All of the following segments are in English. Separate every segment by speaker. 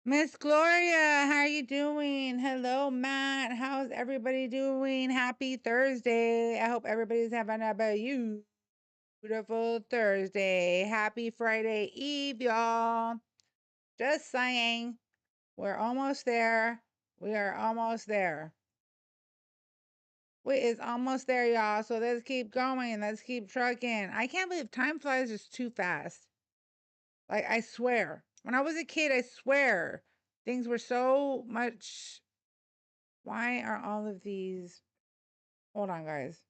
Speaker 1: Miss Gloria, how are you doing? Hello, Matt. How's everybody doing? Happy Thursday. I hope everybody's having a beautiful Thursday. Happy Friday Eve, y'all. Just saying, we're almost there. We are almost there. We is almost there, y'all. So let's keep going. Let's keep trucking. I can't believe time flies just too fast. Like, I swear. When I was a kid, I swear things were so much. Why are all of these? Hold on, guys.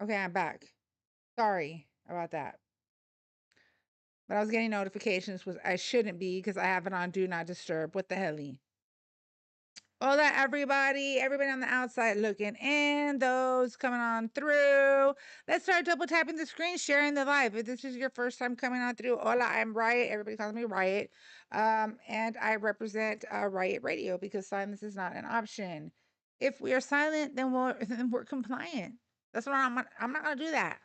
Speaker 1: Okay, I'm back. Sorry about that. But I was getting notifications, was I shouldn't be because I have it on Do Not Disturb. What the hell? Hola, everybody on the outside looking in, those coming on through. Let's start double tapping the screen, sharing the live. If this is your first time coming on through, hola, I'm Riot. Everybody calls me Riot. And I represent Riot Radio because silence is not an option. If we are silent, then we're compliant. That's what I'm not gonna do that.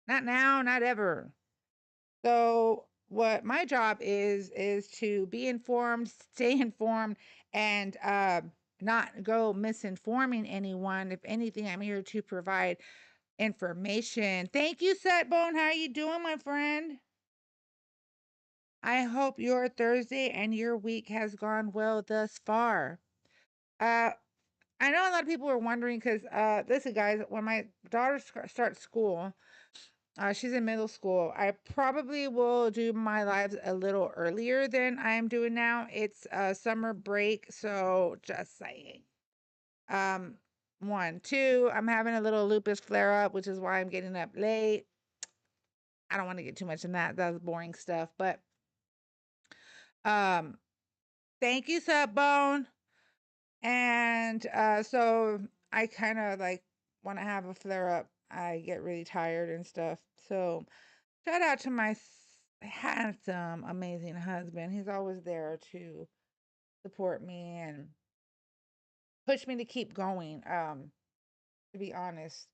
Speaker 1: Not now, not ever. So what my job is to be informed, stay informed, and not go misinforming anyone. If anything, I'm here to provide information. Thank you, Setbone. How are you doing, my friend? I hope your Thursday and your week has gone well thus far. Uh, I know a lot of people were wondering because, listen, guys, when my daughter starts school, she's in middle school. I probably will do my lives a little earlier than I'm doing now. It's summer break, so just saying. Um, one, two, I'm having a little lupus flare up, which is why I'm getting up late. I don't want to get too much in that. That's boring stuff. But um, thank you, Subbone. And so I kind of like when I have a flare up, I get really tired and stuff. So shout out to my handsome, amazing husband. He's always there to support me and push me to keep going. To be honest,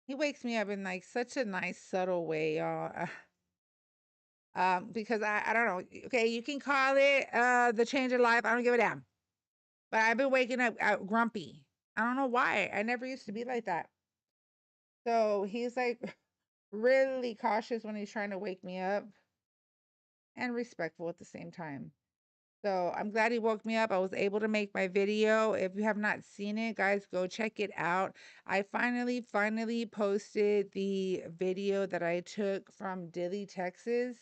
Speaker 1: he wakes me up in like such a nice, subtle way, y'all. Because I don't know. Okay, you can call it the change of life. I don't give a damn. But I've been waking up grumpy. I don't know why. I never used to be like that. So he's like really cautious when he's trying to wake me up and respectful at the same time. So I'm glad he woke me up. I was able to make my video. If you have not seen it, guys, go check it out. I finally posted the video that I took from Dilley, Texas.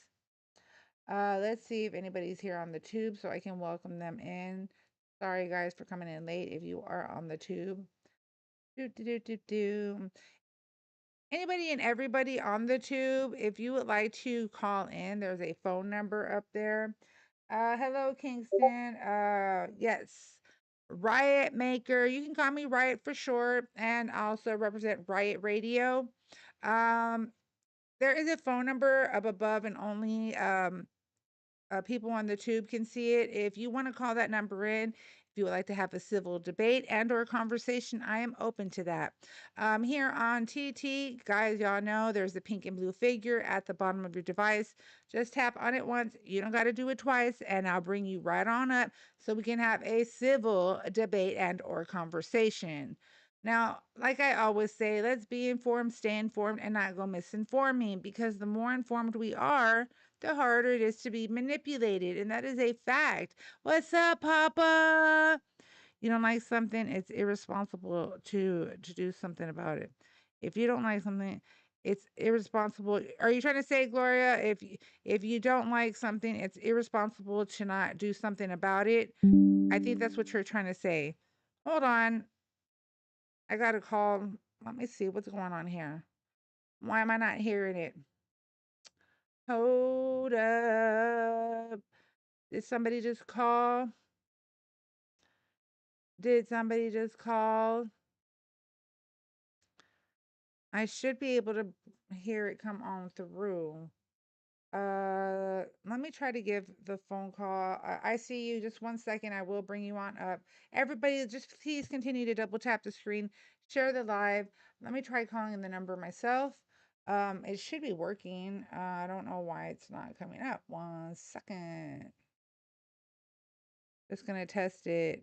Speaker 1: Let's see if anybody's here on the tube so I can welcome them in. Sorry, guys, for coming in late if you are on the tube. Do, do, do, do, do. Anybody and everybody on the tube, if you would like to call in, there's a phone number up there. Hello, Kingston. Yes, Riot Maker. You can call me Riot for short, and I also represent Riot Radio. Um, there is a phone number up above, and only people on the tube can see it. If you want to call that number in, if you would like to have a civil debate and or conversation, I am open to that. Here on TT, guys, y'all know there's the pink and blue figure at the bottom of your device. Just tap on it once. You don't got to do it twice, and I'll bring you right on up so we can have a civil debate and or conversation. Now, like I always say, let's be informed, stay informed, and not go misinforming because the more informed we are, the harder it is to be manipulated. And that is a fact. What's up, Papa? You don't like something, it's irresponsible to do something about it. If you don't like something, it's irresponsible. Are you trying to say, Gloria, if you don't like something, it's irresponsible to not do something about it? I think that's what you're trying to say. Hold on. I got a call. Let me see what's going on here. Why am I not hearing it? Hold up. Did somebody just call? Did somebody just call? I should be able to hear it come on through. Let me try to give the phone call. I see you. Just 1 second. I will bring you on up. Everybody, just please continue to double tap the screen, share the live. Let me try calling the number myself. It should be working. I don't know why it's not coming up. 1 second. Just gonna test it.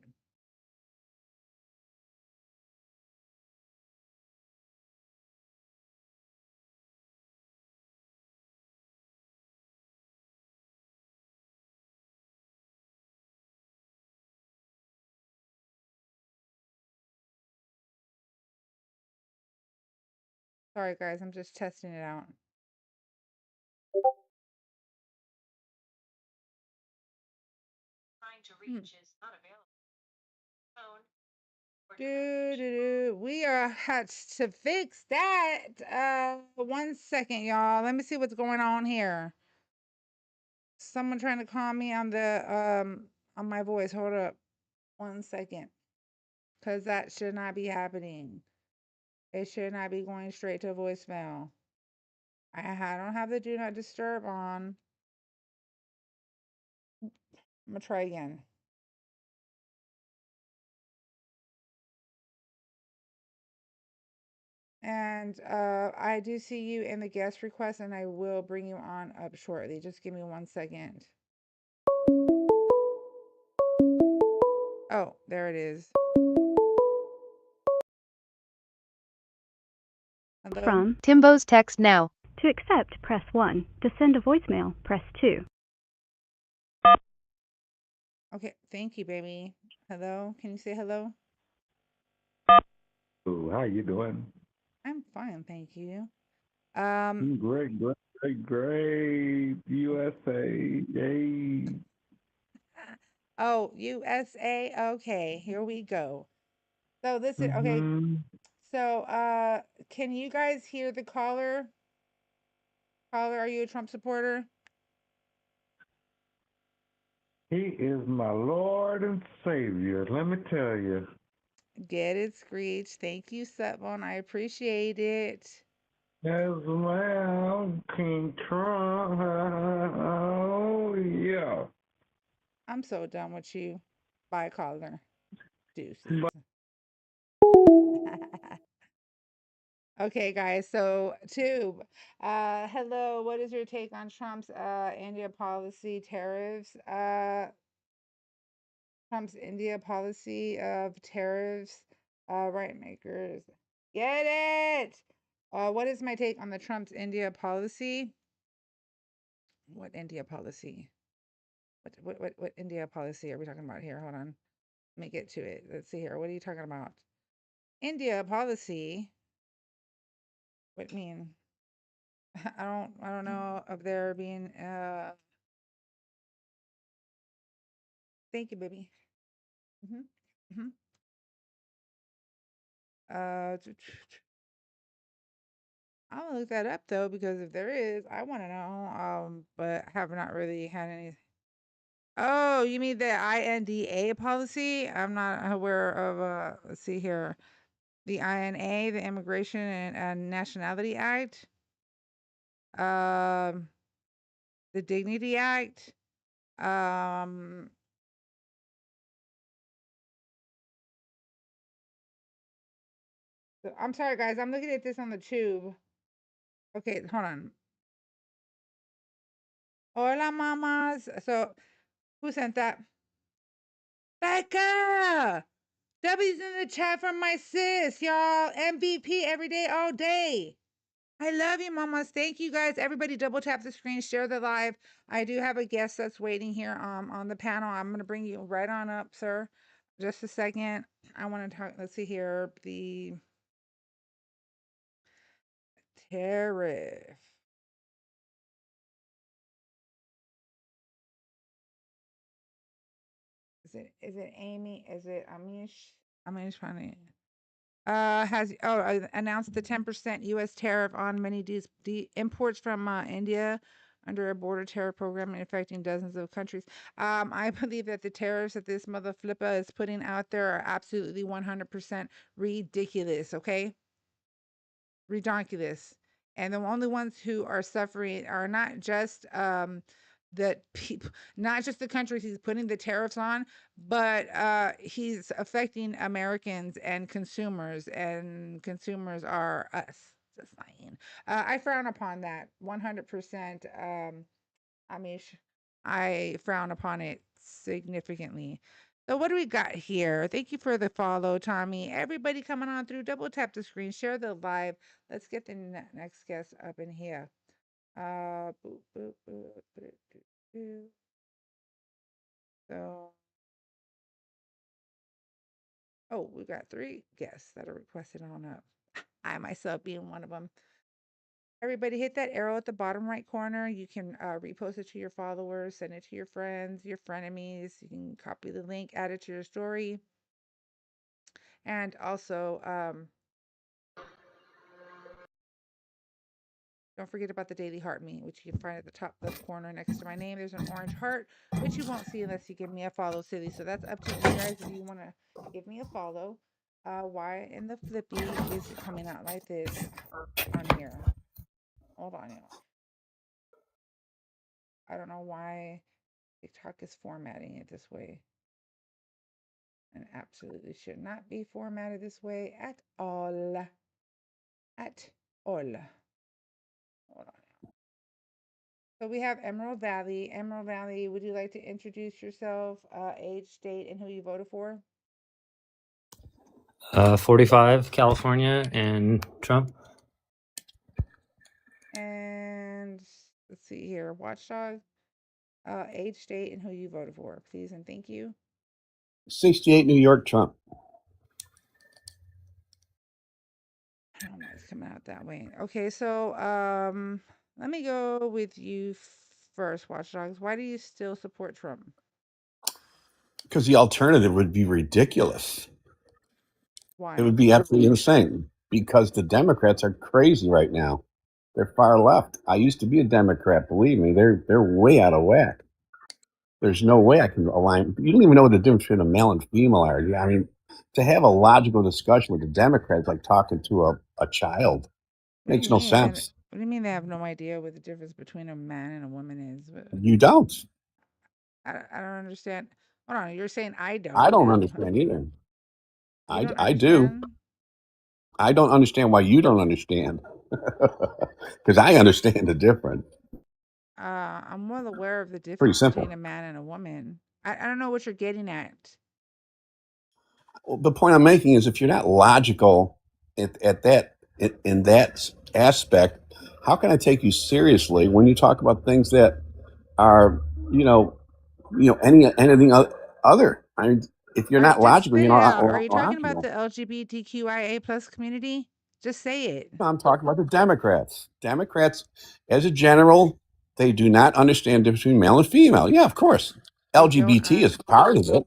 Speaker 1: Sorry, guys. I'm just testing it out.
Speaker 2: Trying to reach is not available. Phone.
Speaker 1: We are had to fix that. 1 second, y'all. Let me see what's going on here. Someone trying to call me on the on my voice. Hold up. 1 second. Cause that should not be happening. It should not be going straight to voicemail. I don't have the do not disturb on. I'm gonna try again. And I do see you in the guest request, and I will bring you on up shortly. Just give me 1 second. Oh, there it is. Hello?
Speaker 3: From Timbo's text now. To accept, press 1. To send a voicemail, press 2.
Speaker 1: Okay, thank you, baby. Hello? Can you say hello?
Speaker 4: Oh, how you doing?
Speaker 1: I'm fine, thank you.
Speaker 4: Great, USA. Yay.
Speaker 1: Oh, USA. Okay, here we go. So this is okay. So can you guys hear the caller? Caller, are you a Trump supporter?
Speaker 4: He is my Lord and Savior, let me tell you.
Speaker 1: Get it, Screech. Thank you, Sutbone. I appreciate it.
Speaker 4: As well, King Trump. Oh, yeah.
Speaker 1: I'm so done with you. Bye, caller. Deuces. Okay, guys. So, Tube, hello. What is your take on Trump's India policy tariffs? Trump's India policy of tariffs, right makers. Get it? What is my take on the Trump's India policy? What India policy? What India policy are we talking about here? Hold on. Let me get to it. Let's see here. What are you talking about? India policy. What mean? I don't know of there being thank you, baby. Hmm. Hmm. I'm gonna look that up though, because if there is, I want to know. But I have not really had any. Oh, you mean the INDA policy? I'm not aware of. Let's see here, the INA, the Immigration and Nationality Act, um, the Dignity Act. Um, I'm sorry, guys. I'm looking at this on the tube. Okay, hold on. Hola, mamas. So, who sent that? Becca! W's in the chat from my sis, y'all. MVP every day, all day. I love you, mamas. Thank you, guys. Everybody double tap the screen, share the live. I do have a guest that's waiting here on the panel. I'm going to bring you right on up, sir. Just a second. I want to talk. Let's see here. The tariff. Is it Amy? Is it Amish? Amish trying to has announced the 10% U.S. tariff on many imports from India under a border tariff program affecting dozens of countries. I believe that the tariffs that this mother flipper is putting out there are absolutely 100% ridiculous. Okay, ridiculous. And the only ones who are suffering are not just the people, not just the countries he's putting the tariffs on, but he's affecting Americans and consumers are us. Just saying. I frown upon that 100%. Amish, I frown upon it significantly. So what do we got here? Thank you for the follow, Tommy. Everybody coming on through, double tap the screen, share the live. Let's get the next guest up in here. Boop, boop, boop, boop, boop, boop. So, oh, we got 3 guests that are requested on up. I myself being one of them. Everybody hit that arrow at the bottom right corner. You can repost it to your followers, send it to your friends, your frenemies. You can copy the link, add it to your story. And also, don't forget about the daily heart me, which you can find at the top left corner next to my name. There's an orange heart, which you won't see unless you give me a follow, silly. So that's up to you guys if you want to give me a follow. Why in the flippy is it coming out like this on here? Hold on, y'all. I don't know why TikTok is formatting it this way. And absolutely should not be formatted this way at all. At all. Hold on. So we have Emerald Valley. Emerald Valley, would you like to introduce yourself, age, state, and who you voted for?
Speaker 5: 45, California, and Trump.
Speaker 1: And let's see here, Watchdog, age, state, and who you voted for, please and thank you.
Speaker 6: 68 New York, Trump.
Speaker 1: I don't know why it's coming out that way. Okay, so let me go with you first, Watchdogs. Why do you still support Trump?
Speaker 6: Because the alternative would be ridiculous.
Speaker 1: Why?
Speaker 6: It would be absolutely insane. Because the Democrats are crazy right now. They're far left. I used to be a Democrat. Believe me, they're way out of whack. There's no way I can align. You don't even know what the difference between a male and female are. I mean, to have a logical discussion with the Democrats like talking to a child makes no sense.
Speaker 1: What do you mean they have no idea what the difference between a man and a woman is?
Speaker 6: You don't.
Speaker 1: I don't understand. Hold on, you're saying I don't.
Speaker 6: I don't understand either. I do.
Speaker 1: understand?
Speaker 6: I don't understand why you don't understand. Because I understand the difference.
Speaker 1: I'm well aware of the
Speaker 6: Pretty
Speaker 1: difference
Speaker 6: simple.
Speaker 1: between a man and a woman. I don't know what you're getting at.
Speaker 6: Well, the point I'm making is if you're not logical at that in that aspect, how can I take you seriously when you talk about things that are anything other? I mean, if you're not logical, you're not.
Speaker 1: Are you talking about the LGBTQIA plus community? Just say it.
Speaker 6: I'm talking about the Democrats. Democrats, as a general, they do not understand the difference between male and female. Yeah, of course. LGBT is part of it.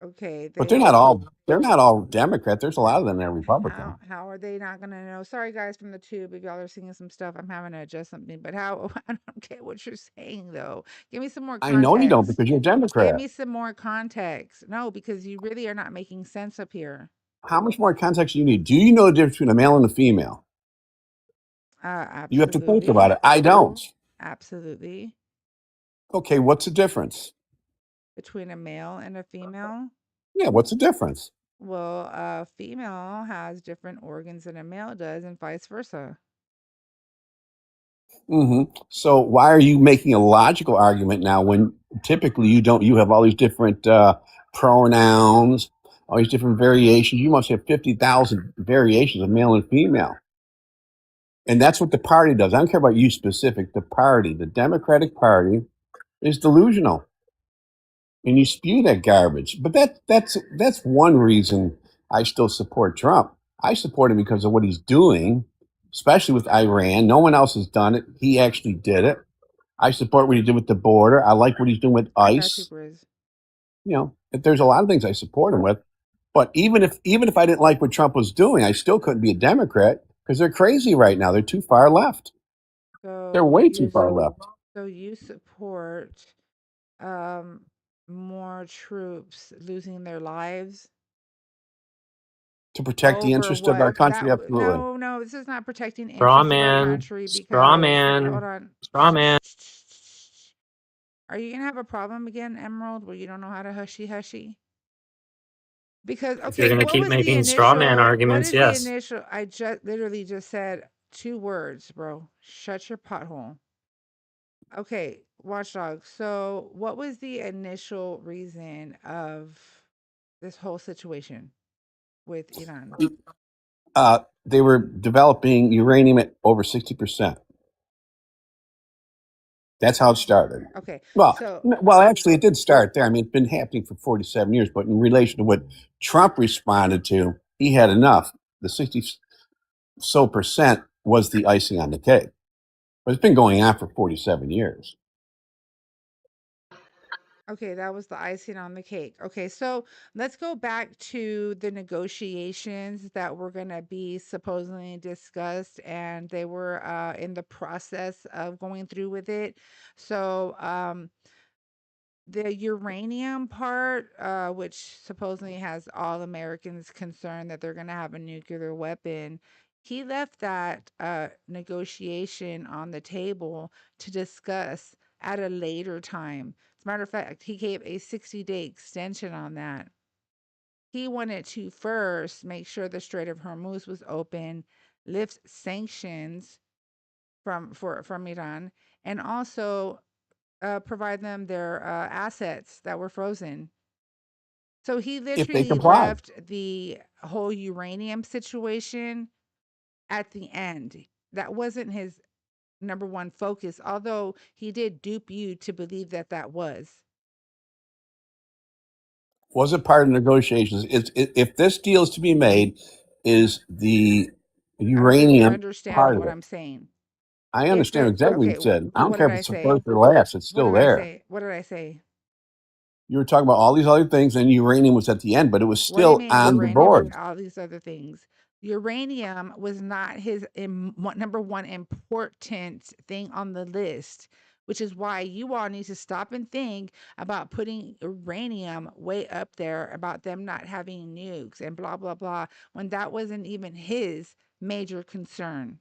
Speaker 1: Okay,
Speaker 6: But they're not all Democrat. There's a lot of them that are Republican.
Speaker 1: How are they not gonna know? Sorry guys from the tube, if y'all are seeing some stuff, I'm having to adjust something. But how I don't get what you're saying though. Give me some more context.
Speaker 6: I know you don't because you're a Democrat.
Speaker 1: Give me some more context. No, because you really are not making sense up here.
Speaker 6: How much more context do you need? Do you know the difference between a male and a female?
Speaker 1: Absolutely.
Speaker 6: You have to think about it. I don't.
Speaker 1: Absolutely.
Speaker 6: Okay, what's the difference?
Speaker 1: Between a male and a female?
Speaker 6: Yeah, what's the difference?
Speaker 1: Well, a female has different organs than a male does, and vice versa.
Speaker 6: So why are you making a logical argument now when typically you don't? You have all these different pronouns, all these different variations. You must have 50,000 variations of male and female. And that's what the party does. I don't care about you specific. The party, the Democratic Party, is delusional. And you spew that garbage. But that's one reason I still support Trump. I support him because of what he's doing, especially with Iran. No one else has done it. He actually did it. I support what he did with the border. I like what he's doing with ICE. There's a lot of things I support him with. But even if I didn't like what Trump was doing, I still couldn't be a Democrat because they're crazy right now. They're too far left. They're way too far left.
Speaker 1: So you support more troops losing their lives?
Speaker 6: to protect the
Speaker 1: Over
Speaker 6: interest of our
Speaker 1: what?
Speaker 6: country. Absolutely.
Speaker 1: No, this is not protecting the
Speaker 5: Straw
Speaker 1: interests of our
Speaker 5: man.
Speaker 1: country
Speaker 5: Straw
Speaker 1: because hold
Speaker 5: man.
Speaker 1: on.
Speaker 5: Straw man.
Speaker 1: Are you gonna have a problem again, Emerald, where you don't know how to hushy? Because
Speaker 5: If you're
Speaker 1: okay,
Speaker 5: gonna
Speaker 1: what
Speaker 5: keep
Speaker 1: was the
Speaker 5: making straw man
Speaker 1: initial? What
Speaker 5: arguments,
Speaker 1: is the
Speaker 5: yes.
Speaker 1: initial? I just literally just said 2 words, bro. Shut your pothole. Okay, Watchdog. So, what was the initial reason of this whole situation with Iran?
Speaker 6: They were developing uranium at over 60%. That's how it started.
Speaker 1: Okay,
Speaker 6: Well,
Speaker 1: so
Speaker 6: actually, it did start there. I mean, it's been happening for 47 years, but in relation to what Trump responded to, he had enough. The 60% was the icing on the cake. But it's been going on for 47 years.
Speaker 1: okay, that was the icing on the cake. Okay, so let's go back to the negotiations that were going to be supposedly discussed, and they were in the process of going through with it. So, the uranium part, which supposedly has all Americans concerned that they're going to have a nuclear weapon, he left that negotiation on the table to discuss at a later time. As a matter of fact, he gave a 60-day extension on that. He wanted to first make sure the Strait of Hormuz was open, lift sanctions from Iran, and also provide them their assets that were frozen. So he
Speaker 6: If they
Speaker 1: literally
Speaker 6: comply.
Speaker 1: left the whole uranium situation at the end. That wasn't his number one focus, although he did dupe you to believe that that was.
Speaker 6: Wasn't part of negotiations. If this deal is to be made, is the
Speaker 1: I don't think you're
Speaker 6: uranium part
Speaker 1: understanding
Speaker 6: of
Speaker 1: what
Speaker 6: it?
Speaker 1: I'm saying.
Speaker 6: I
Speaker 1: If
Speaker 6: understand
Speaker 1: the
Speaker 6: exactly what
Speaker 1: okay,
Speaker 6: you said. I don't
Speaker 1: what
Speaker 6: care
Speaker 1: did
Speaker 6: if
Speaker 1: I
Speaker 6: it's the
Speaker 1: say?
Speaker 6: first or last. It's
Speaker 1: What
Speaker 6: still
Speaker 1: did I
Speaker 6: there.
Speaker 1: say? What did I say?
Speaker 6: You were talking about all these other things, and uranium was at the end, but it was
Speaker 1: What do you
Speaker 6: still
Speaker 1: mean
Speaker 6: on the
Speaker 1: uranium and
Speaker 6: board.
Speaker 1: all these other things? Uranium was not his number one important thing on the list, which is why you all need to stop and think about putting uranium way up there about them not having nukes and blah, blah, blah, when that wasn't even his major concern.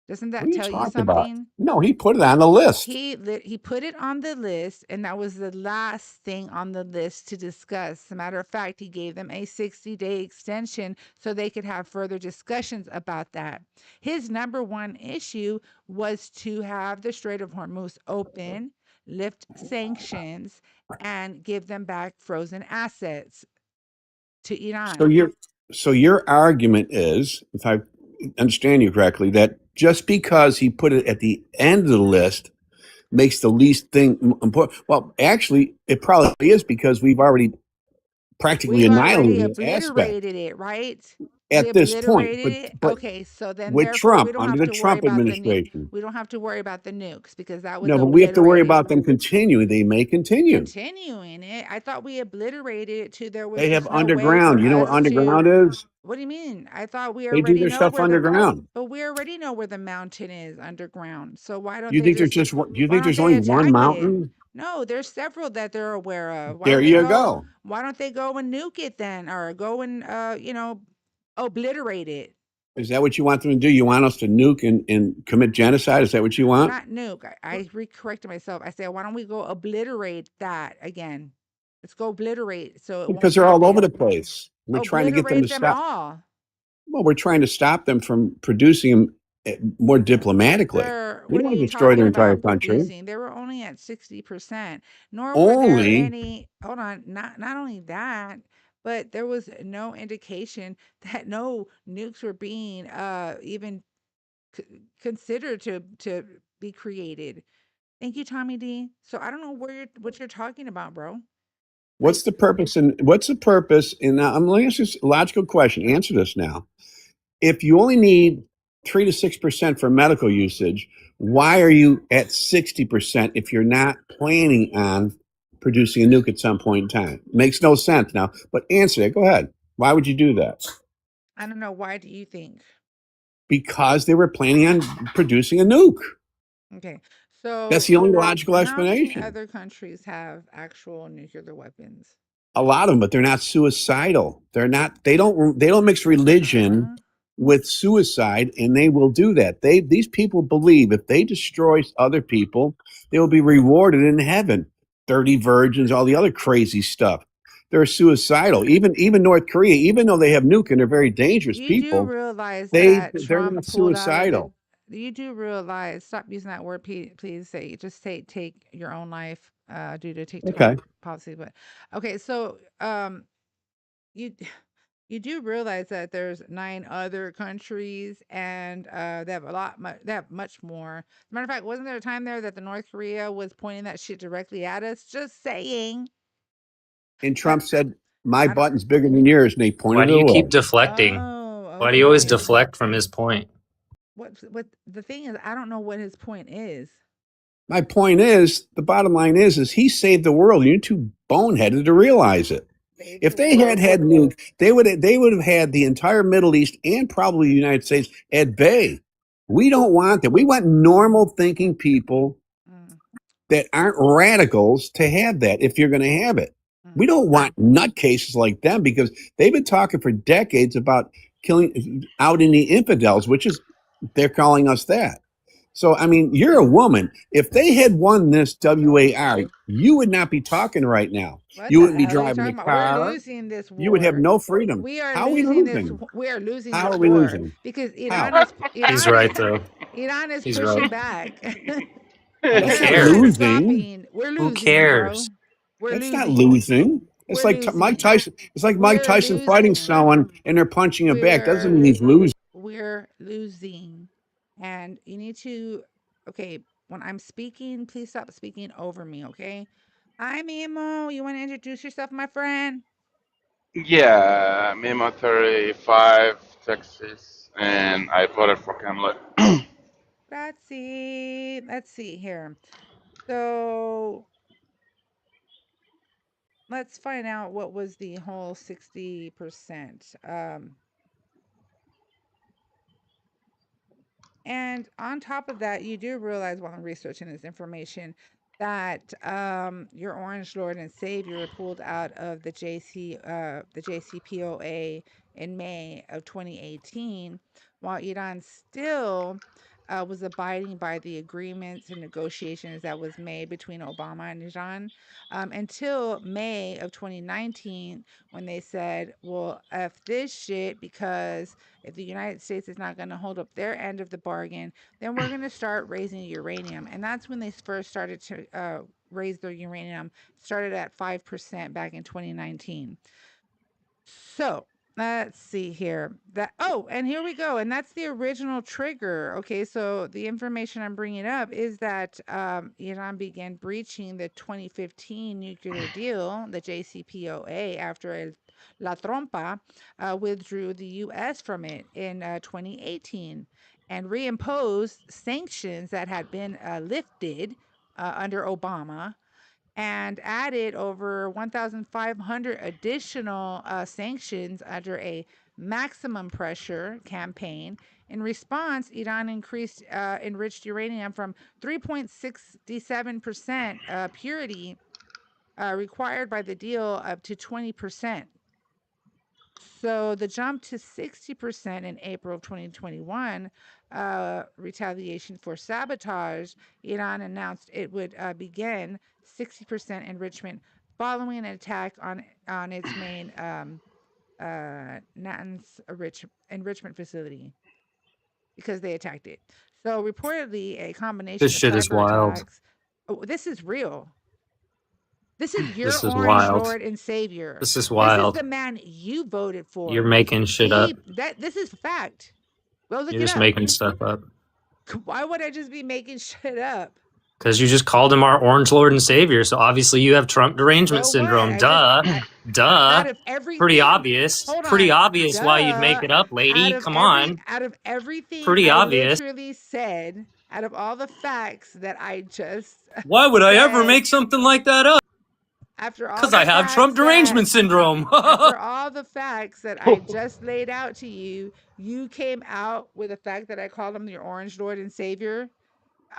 Speaker 1: Doesn't
Speaker 6: What are
Speaker 1: that
Speaker 6: you
Speaker 1: tell you
Speaker 6: talking about?
Speaker 1: something?
Speaker 6: No, he put it on the list.
Speaker 1: He put it on the list, and that was the last thing on the list to discuss. As a matter of fact, he gave them a 60-day extension so they could have further discussions about that. His number one issue was to have the Strait of Hormuz open, lift sanctions, and give them back frozen assets to
Speaker 6: So
Speaker 1: Iran.
Speaker 6: your argument is, if I understand you correctly, that just because he put it at the end of the list makes the least thing important. Well, actually, it probably is because we've already practically
Speaker 1: We've already
Speaker 6: annihilated this aspect
Speaker 1: obliterated it, right? We
Speaker 6: at this point.
Speaker 1: obliterated it.
Speaker 6: But
Speaker 1: Okay, so then
Speaker 6: with
Speaker 1: therefore we
Speaker 6: Trump,
Speaker 1: don't
Speaker 6: under
Speaker 1: have
Speaker 6: the
Speaker 1: to worry
Speaker 6: Trump
Speaker 1: about the nuke.
Speaker 6: administration,
Speaker 1: We don't have to worry about the nukes because that was
Speaker 6: no, but we have to worry
Speaker 1: obliterated.
Speaker 6: about them continuing. They may continue.
Speaker 1: Continuing it. I thought we obliterated it to there was
Speaker 6: They have
Speaker 1: just no way
Speaker 6: underground.
Speaker 1: for
Speaker 6: You know what
Speaker 1: us to.
Speaker 6: underground is?
Speaker 1: What do you mean? I thought we
Speaker 6: They do
Speaker 1: already
Speaker 6: their
Speaker 1: know
Speaker 6: stuff
Speaker 1: where the
Speaker 6: underground.
Speaker 1: but we already know where the mountain is underground. So why don't
Speaker 6: You
Speaker 1: they
Speaker 6: think there's
Speaker 1: just
Speaker 6: just one? You
Speaker 1: why
Speaker 6: think
Speaker 1: don't
Speaker 6: there's
Speaker 1: they
Speaker 6: only one
Speaker 1: attack it?
Speaker 6: mountain?
Speaker 1: No, there's several that they're aware of.
Speaker 6: There you go.
Speaker 1: Why don't they go and nuke it then or go and obliterate it?
Speaker 6: Is that what you want them to do? You want us to nuke and commit genocide? Is that what you want?
Speaker 1: Not nuke. I corrected myself. I said, why don't we go obliterate that again? Let's go obliterate so it won't
Speaker 6: Because they're all over the
Speaker 1: happen.
Speaker 6: place. We're trying to get them to
Speaker 1: Obliterate them
Speaker 6: stop.
Speaker 1: all.
Speaker 6: Well, we're trying to stop them from producing them more diplomatically. We
Speaker 1: What
Speaker 6: don't
Speaker 1: are
Speaker 6: want to
Speaker 1: you
Speaker 6: destroy their
Speaker 1: talking
Speaker 6: entire
Speaker 1: about
Speaker 6: country.
Speaker 1: producing? They were only at 60%. Nor were there
Speaker 6: Only
Speaker 1: any, hold on, not only that, but there was no indication that no nukes were being even considered to be created. Thank you, Tommy D. So I don't know what you're talking about, bro.
Speaker 6: what's the purpose? And what's the purpose? And I'm going to ask this logical question. Answer this now. If you only need 3 to 6% for medical usage, why are you at 60% if you're not planning on producing a nuke at some point in time? Makes no sense now. But answer it. Go ahead. Why would you do that?
Speaker 1: I don't know. Why do you think?
Speaker 6: Because they were planning on producing a nuke.
Speaker 1: Okay. So
Speaker 6: That's the only logical
Speaker 1: how many
Speaker 6: explanation.
Speaker 1: other countries have actual nuclear weapons?
Speaker 6: A lot of them, but they're not suicidal. They're not. They don't mix religion with suicide, and they will do that. These people believe if they destroy other people, they will be rewarded in heaven. 30 virgins, all the other crazy stuff. They're suicidal. Even North Korea, even though they have nuke and they're very dangerous
Speaker 1: You do
Speaker 6: people,
Speaker 1: realize
Speaker 6: they're
Speaker 1: that Trump
Speaker 6: not
Speaker 1: pulled out of
Speaker 6: suicidal.
Speaker 1: you do realize, stop using that word, please say, just say take your own life due to TikTok
Speaker 6: Okay.
Speaker 1: policy. But okay, so you you do realize that there's 9 other countries and they have they have much more. As a matter of fact, wasn't there a time there that the North Korea was pointing that shit directly at us? Just saying.
Speaker 6: And Trump
Speaker 1: But
Speaker 6: said, "My
Speaker 1: I don't.
Speaker 6: button's bigger than yours," and they
Speaker 5: Why
Speaker 6: pointed
Speaker 5: do
Speaker 6: it
Speaker 5: you keep
Speaker 6: away.
Speaker 5: deflecting?
Speaker 1: Oh,
Speaker 5: Why do you always
Speaker 1: okay.
Speaker 5: deflect from his point?
Speaker 1: What the thing is, I don't know what his point is.
Speaker 6: My point is, the bottom line is he saved the world. You're too boneheaded to realize it.
Speaker 1: Save
Speaker 6: If
Speaker 1: the
Speaker 6: they
Speaker 1: world.
Speaker 6: had nuke, they would have had the entire Middle East and probably the United States at bay. We don't want that. We want normal thinking people
Speaker 1: Mm,
Speaker 6: that aren't radicals to have that. If you're going to have it, we
Speaker 1: mm.
Speaker 6: don't want nutcases like them because they've been talking for decades about killing outing the infidels, which is they're calling us that. So, I mean, you're a woman. If they had won this WAR, you would not be talking right now.
Speaker 1: What
Speaker 6: You
Speaker 1: the
Speaker 6: wouldn't be
Speaker 1: hell are you
Speaker 6: driving a
Speaker 1: talking about? We're
Speaker 6: car.
Speaker 1: losing this
Speaker 6: You would have
Speaker 1: war.
Speaker 6: no freedom.
Speaker 1: We are
Speaker 6: How are we
Speaker 1: losing this.
Speaker 6: losing?
Speaker 1: We are losing
Speaker 6: How
Speaker 1: this
Speaker 6: are we
Speaker 1: war
Speaker 6: losing?
Speaker 1: because
Speaker 6: How?
Speaker 5: He's right, though.
Speaker 1: Iran is
Speaker 5: He's
Speaker 1: pushing
Speaker 5: right.
Speaker 1: back.
Speaker 6: That's not
Speaker 1: We're not
Speaker 6: losing.
Speaker 1: stopping. We're
Speaker 5: Who
Speaker 1: losing,
Speaker 5: cares?
Speaker 1: bro. We're
Speaker 6: That's not
Speaker 1: losing.
Speaker 6: losing. It's
Speaker 1: We're
Speaker 6: like Mike
Speaker 1: losing.
Speaker 6: Tyson. It's like Mike
Speaker 1: We're
Speaker 6: Tyson fighting
Speaker 1: losing.
Speaker 6: someone and they're punching him back. Doesn't mean he's losing.
Speaker 1: We're losing. And you need to, okay, when I'm speaking, please stop speaking over me, okay? Hi, Mimo. You want to introduce yourself, my friend?
Speaker 7: Yeah, Mimo 35, Texas, and I voted for Camelot.
Speaker 1: Grazie. Let's see here. So let's find out what was the whole 60%. And on top of that, you do realize while I'm researching this information that your Orange Lord and Savior pulled out of the JCPOA in May of 2018, while Iran still was abiding by the agreements and negotiations that was made between Obama and Iran until May of 2019, when they said, "Well, F this shit, because if the United States is not going to hold up their end of the bargain, then we're going to start raising uranium." And that's when they first started to raise their uranium, started at 5% back in 2019. So let's see here. And here we go. And that's the original trigger. Okay, so the information I'm bringing up is that Iran began breaching the 2015 nuclear deal, the JCPOA, after La Trompa withdrew the U.S. from it in 2018 and reimposed sanctions that had been lifted under Obama, and added over 1,500 additional sanctions under a maximum pressure campaign. In response, Iran increased enriched uranium from 3.67% purity required by the deal up to 20%. So the jump to 60% in April of 2021, retaliation for sabotage, Iran announced it would begin 60% enrichment following an attack on its main Natanz enrichment facility, because they attacked it. So reportedly, a combination
Speaker 5: This
Speaker 1: of
Speaker 5: shit is
Speaker 1: cyber
Speaker 5: wild.
Speaker 1: attacks. Oh, this is real. This is your
Speaker 5: This is
Speaker 1: Orange
Speaker 5: wild.
Speaker 1: Lord and Savior.
Speaker 5: This is
Speaker 1: This is
Speaker 5: wild.
Speaker 1: the man you voted for.
Speaker 5: You're making shit up.
Speaker 1: This is fact. Go look
Speaker 5: You're
Speaker 1: it
Speaker 5: just
Speaker 1: up.
Speaker 5: making stuff up.
Speaker 1: Why would I just be making shit up?
Speaker 5: Because you just called him our Orange Lord and Savior, so obviously you have Trump derangement
Speaker 1: So
Speaker 5: syndrome.
Speaker 1: what?
Speaker 5: Duh.
Speaker 1: Out of everything,
Speaker 5: Pretty obvious.
Speaker 1: Hold
Speaker 5: Pretty
Speaker 1: on.
Speaker 5: obvious why you'd make it up, lady. Come on.
Speaker 1: Out of everything
Speaker 5: Pretty
Speaker 1: I
Speaker 5: obvious.
Speaker 1: literally said, out of all the facts that I just
Speaker 5: Why would I ever
Speaker 1: said,
Speaker 5: make something like that up?
Speaker 1: after all
Speaker 5: Because
Speaker 1: the
Speaker 5: I have Trump
Speaker 1: facts
Speaker 5: derangement syndrome.
Speaker 1: after all the facts that I just laid out to you, you came out with the fact that I called him your Orange Lord and Savior.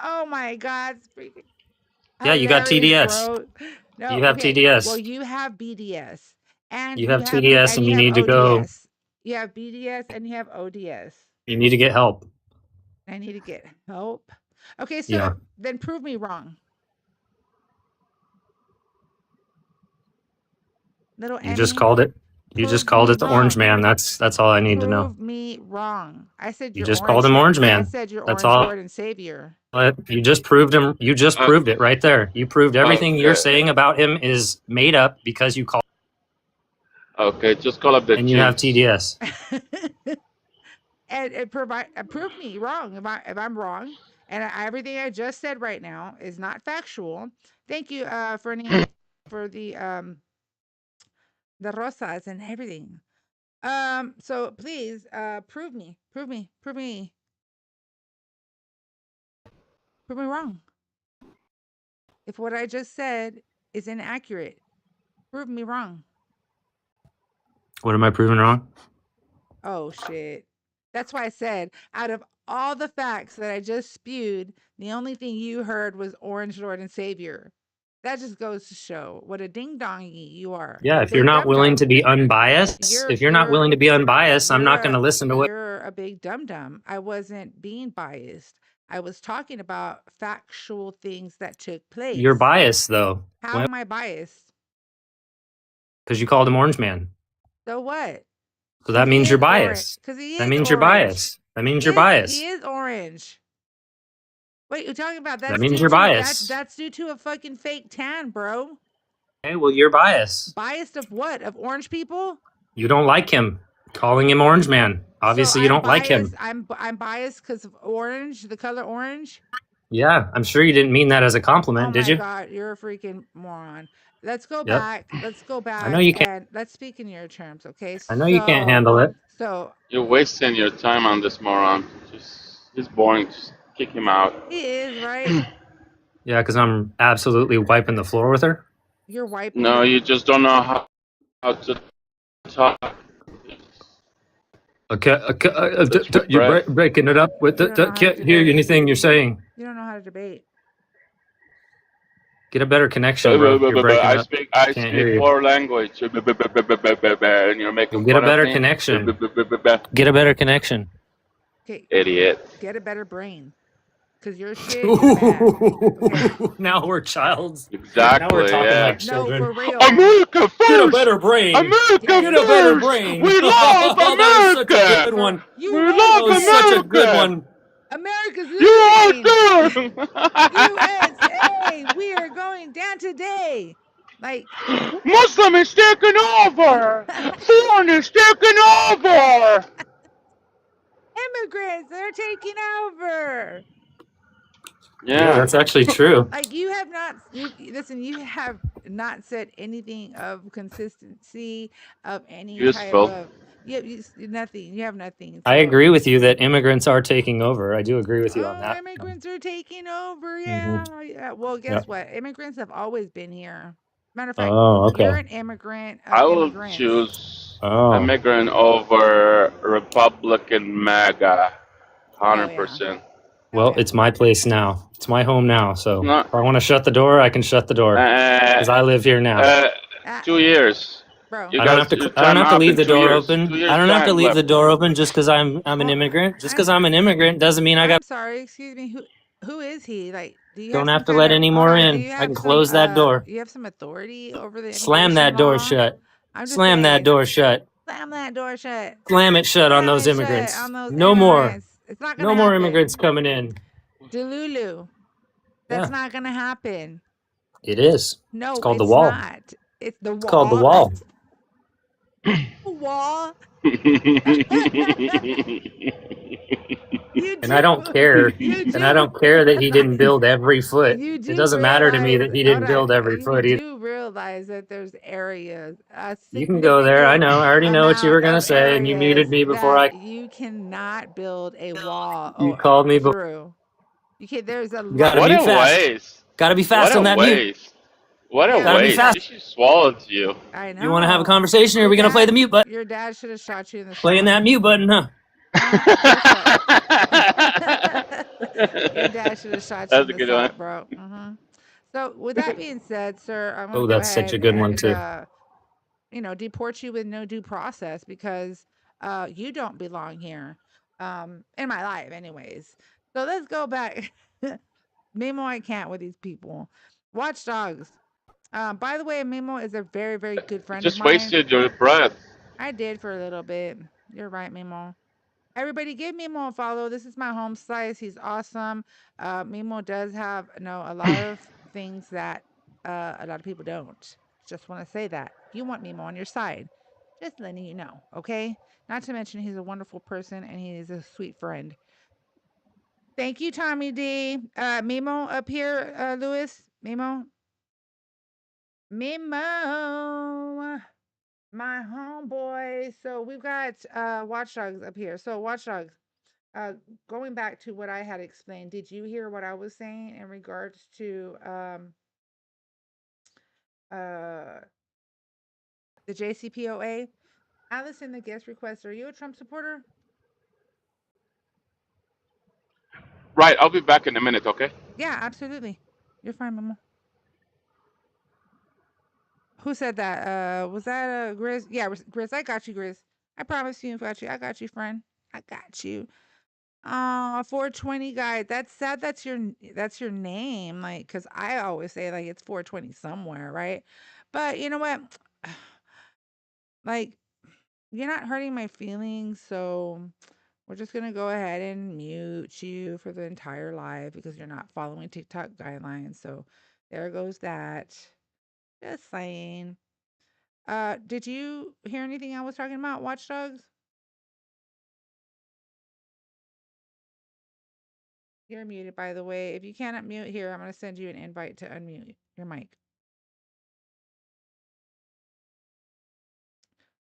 Speaker 1: Oh my God, it's freaking.
Speaker 5: Yeah, you got
Speaker 1: Hilarious,
Speaker 5: TDS.
Speaker 1: bro. No,
Speaker 5: You have
Speaker 1: okay.
Speaker 5: TDS.
Speaker 1: Well, you have BDS, and
Speaker 5: You have TDS, and you need to go.
Speaker 1: ODS. You have BDS and you have ODS.
Speaker 5: You need to get help.
Speaker 1: I need to get help. Okay, so
Speaker 5: Yeah.
Speaker 1: then prove me wrong. Little
Speaker 5: You just
Speaker 1: Emmy,
Speaker 5: called it. You just
Speaker 1: prove
Speaker 5: called
Speaker 1: me
Speaker 5: it the Orange
Speaker 1: wrong.
Speaker 5: Man. That's all I need to know.
Speaker 1: Prove me wrong. I said
Speaker 5: You
Speaker 1: you're
Speaker 5: just called him Orange
Speaker 1: I
Speaker 5: Man.
Speaker 1: said you're
Speaker 5: That's
Speaker 1: Orange
Speaker 5: all.
Speaker 1: Lord and Savior.
Speaker 5: You just proved him. You just proved it right there. You proved everything you're saying about him is made up because you called.
Speaker 7: Okay, just call up the
Speaker 5: And you have
Speaker 7: chiefs.
Speaker 5: TDS.
Speaker 1: and prove me wrong if I'm wrong. And everything I just said right now is not factual. Thank you, Fernie, for the rosas and everything. So please, prove me wrong. If what I just said is inaccurate, prove me wrong.
Speaker 5: What am I proving wrong?
Speaker 1: Oh shit. That's why I said out of all the facts that I just spewed, the only thing you heard was Orange Lord and Savior. That just goes to show what a ding dongy you are.
Speaker 5: Yeah, if you're not willing to be unbiased, if you're not willing to be unbiased, I'm not going to listen to what.
Speaker 1: You're a big dum dum. I wasn't being biased. I was talking about factual things that took place.
Speaker 5: You're biased though.
Speaker 1: How am I biased?
Speaker 5: Because you called him Orange Man.
Speaker 1: So what?
Speaker 5: So that means you're biased.
Speaker 1: Because he is
Speaker 5: That means you're biased. That means you're biased.
Speaker 1: He is orange. Wait, you're talking about that?
Speaker 5: That means you're biased.
Speaker 1: That's due to a fucking fake tan, bro.
Speaker 5: Okay, well, you're biased.
Speaker 1: Biased of what? Of orange people?
Speaker 5: You don't like him. Calling him Orange Man. Obviously, you don't like him.
Speaker 1: I'm biased because of orange, the color orange.
Speaker 5: Yeah, I'm sure you didn't mean that as a compliment, did you?
Speaker 1: Oh my God, you're a freaking moron. Let's go back. Let's go back.
Speaker 5: I know you can't.
Speaker 1: And let's speak in your terms, okay?
Speaker 5: I know you can't handle it.
Speaker 1: So
Speaker 7: You're wasting your time on this moron. He's boring. Just kick him out.
Speaker 1: he is, right?
Speaker 5: Yeah, because I'm absolutely wiping the floor with her.
Speaker 1: You're wiping.
Speaker 7: No, you just don't know how to talk.
Speaker 5: Okay, you're breaking it up with can't hear anything you're saying.
Speaker 1: You don't know how to debate.
Speaker 5: Get a better connection, bro. You're breaking
Speaker 7: I
Speaker 5: up.
Speaker 7: speak
Speaker 5: Can't hear you.
Speaker 7: four language, and you're making
Speaker 5: Get a
Speaker 7: fun
Speaker 5: better
Speaker 7: of me.
Speaker 5: connection. Get a better connection.
Speaker 1: Okay.
Speaker 7: Idiot.
Speaker 1: Get a better brain. Because your shit is bad. Okay.
Speaker 5: Now we're childs.
Speaker 7: Exactly.
Speaker 5: Now we're talking
Speaker 7: yeah.
Speaker 5: like children.
Speaker 1: No, for real.
Speaker 7: America first.
Speaker 5: Get a better brain.
Speaker 7: America
Speaker 5: Get a better
Speaker 7: first.
Speaker 5: brain.
Speaker 7: We love
Speaker 5: That was such a
Speaker 7: America.
Speaker 5: good one.
Speaker 1: You
Speaker 7: We
Speaker 1: love
Speaker 5: That
Speaker 7: love
Speaker 5: was such a good
Speaker 7: America.
Speaker 5: one.
Speaker 1: America's
Speaker 7: You are
Speaker 1: losing.
Speaker 7: good.
Speaker 1: USA, we are going down today. Like
Speaker 7: Muslim is taking over. Foreign is taking over.
Speaker 1: immigrants, they're taking over.
Speaker 5: Yeah, that's actually true.
Speaker 1: Like you have not listen, you have not said anything of consistency of any
Speaker 7: Useful.
Speaker 1: type of nothing. You have nothing.
Speaker 5: I agree with you that immigrants are taking over. I do agree with you on that.
Speaker 1: Immigrants are taking over. Yeah. Well, guess what? Immigrants have always been here. Matter of fact, you're an immigrant.
Speaker 7: I will choose immigrant over Republican MAGA, 100%.
Speaker 5: Well, it's my place now. It's my home now. So if I want to shut the door, I can shut the door because I live here now.
Speaker 7: 2 years.
Speaker 1: Bro.
Speaker 5: I don't have to leave the door open. I don't have to leave the door open just because I'm an immigrant. Just because I'm an immigrant doesn't mean I got.
Speaker 1: I'm sorry. Excuse me. Who is he? Like, do you
Speaker 5: don't have to let any more in. I can close that door.
Speaker 1: You have some authority over the.
Speaker 5: Slam that door shut. Slam that door shut.
Speaker 1: Slam that door shut.
Speaker 5: Slam it shut on those immigrants. No more.
Speaker 1: It's not
Speaker 5: no more immigrants coming in.
Speaker 1: Delulu. That's not gonna happen.
Speaker 5: It is.
Speaker 1: No,
Speaker 5: it's called the wall.
Speaker 1: Not. It's the wall.
Speaker 5: It's called the wall.
Speaker 1: Wall.
Speaker 5: And I don't care. And I don't care that he didn't build every foot. It doesn't matter to me that he didn't build every foot either.
Speaker 1: You do realize that there's areas.
Speaker 5: You can go there. I know. I already know what you were gonna say, and you muted me before I.
Speaker 1: You cannot build a wall.
Speaker 5: You called me
Speaker 1: through. You can't. There's a.
Speaker 5: Gotta be fast. Gotta be fast on that mute.
Speaker 7: What a waste. She swallowed you.
Speaker 1: I know.
Speaker 5: You want to have a conversation, or are we going to play the mute button?
Speaker 1: Your dad should have shot you in the
Speaker 5: Playing that mute button, huh?
Speaker 1: Your dad should have shot you in the shot, bro. So with that being said, sir, I'm gonna
Speaker 5: Oh,
Speaker 1: go
Speaker 5: that's such a
Speaker 1: ahead
Speaker 5: good one
Speaker 1: and
Speaker 5: too.
Speaker 1: deport you with no due process because you don't belong here. In my life, anyways. So let's go back. Mimo, I can't with these people. Watch Dogs. By the way, Mimo is a very, very good friend of
Speaker 7: Just
Speaker 1: mine.
Speaker 7: wasted your breath.
Speaker 1: I did for a little bit. You're right, Mimo. Everybody give Mimo a follow. This is my home slice. He's awesome. Mimo does have a lot of things that a lot of people don't. Just want to say that. You want Mimo on your side. Just letting you know, okay? Not to mention he's a wonderful person and he is a sweet friend. Thank you, Tommy D. Mimo up here, Lewis. Mimo. Mimo. My homeboy. So we've got Watchdogs up here. So Watchdogs. Going back to what I had explained, did you hear what I was saying in regards to the JCPOA? Alice in the guest request, are you a Trump supporter?
Speaker 7: Right, I'll be back in a minute, okay?
Speaker 1: Yeah, absolutely. You're fine, Mama. Who said that? Was that Grizz? Yeah, Grizz, I got you, Grizz. I promise you, I got you, friend. I got you. 420 guy. That's sad. That's your name. Like, cause I always say like it's 420 somewhere, right? But you know what? Like, you're not hurting my feelings, so we're just gonna go ahead and mute you for the entire live because you're not following TikTok guidelines. So there goes that. Just saying. Did you hear anything I was talking about, Watchdogs? You're muted, by the way. If you cannot mute here, I'm going to send you an invite to unmute your mic.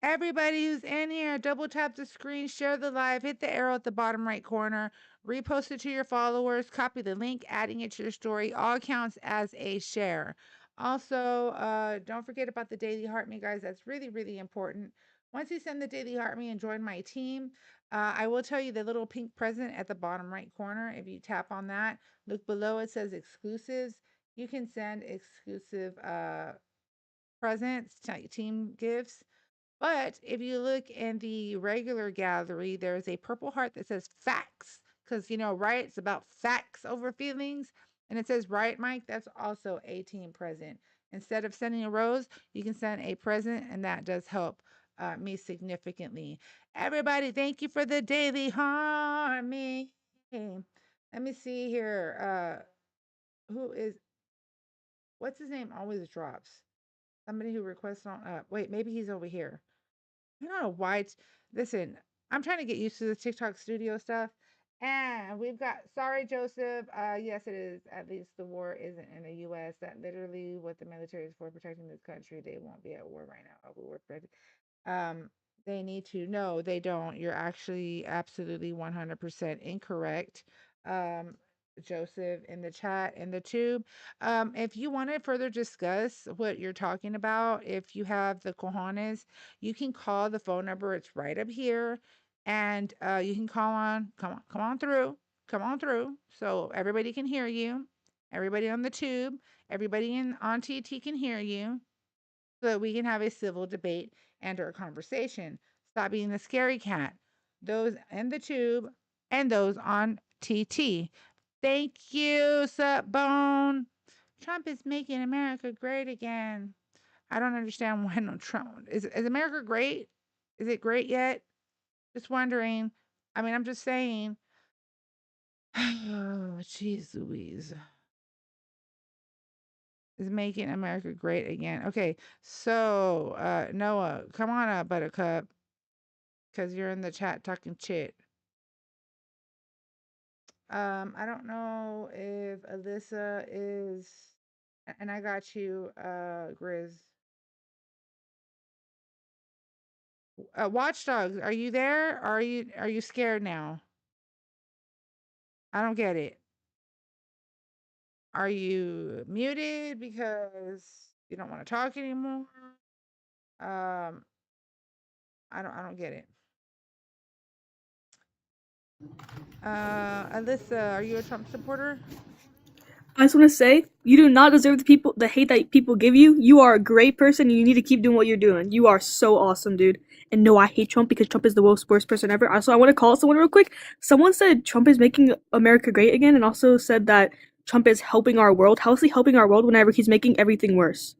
Speaker 1: Everybody who's in here, double tap the screen, share the live, hit the arrow at the bottom right corner, repost it to your followers, copy the link, adding it to your story. All counts as a share. Also, don't forget about the Daily Heart Me, guys. That's really, really important. Once you send the Daily Heart Me and join my team, I will tell you the little pink present at the bottom right corner. If you tap on that, look below, it says exclusives. You can send exclusive presents, team gifts. But if you look in the regular gallery, there's a purple heart that says facts. Because, Riot's about facts over feelings. And it says Riot Mike, that's also a team present. Instead of sending a rose, you can send a present, and that does help me significantly. Everybody, thank you for the daily harmony. Let me see here. What's his name? Always drops. Somebody who requests on, wait, maybe he's over here. I don't know why listen, I'm trying to get used to the TikTok studio stuff. And we've got, sorry, Joseph. Yes, it is. At least the war isn't in the U.S. That literally what the military is for, protecting this country. They won't be at war right now. They need to. No, they don't. You're actually absolutely 100% incorrect. Joseph in the chat in the tube. If you want to further discuss what you're talking about, if you have the cojones, you can call the phone number. It's right up here, and you can call on. Come on through. Come on through, so everybody can hear you. Everybody on the tube, everybody on TT can hear you, so that we can have a civil debate and or a conversation. Stop being the scary cat. Those in the tube and those on TT. Thank you, Supbone. Trump is making America great again. I don't understand why no Trump. Is America great? Is it great yet? Just wondering. I mean, I'm just saying. Oh, jeez Louise. Is making America great again. Okay, so Noah, come on up, Buttercup, because you're in the chat talking shit. I don't know if Alyssa is, and I got you, Grizz. Watchdogs, are you there? Or are you scared now? I don't get it. Are you muted because you don't want to talk anymore? I don't get it. Alyssa, are you a Trump supporter?
Speaker 8: I just want to say, you do not deserve the hate that people give you. You are a great person. And you need to keep doing what you're doing. You are so awesome, dude. And no, I hate Trump because Trump is the worst person ever. Also, I want to call someone real quick. Someone said Trump is making America great again, and also said that Trump is helping our world. How is he helping our world whenever he's making everything worse?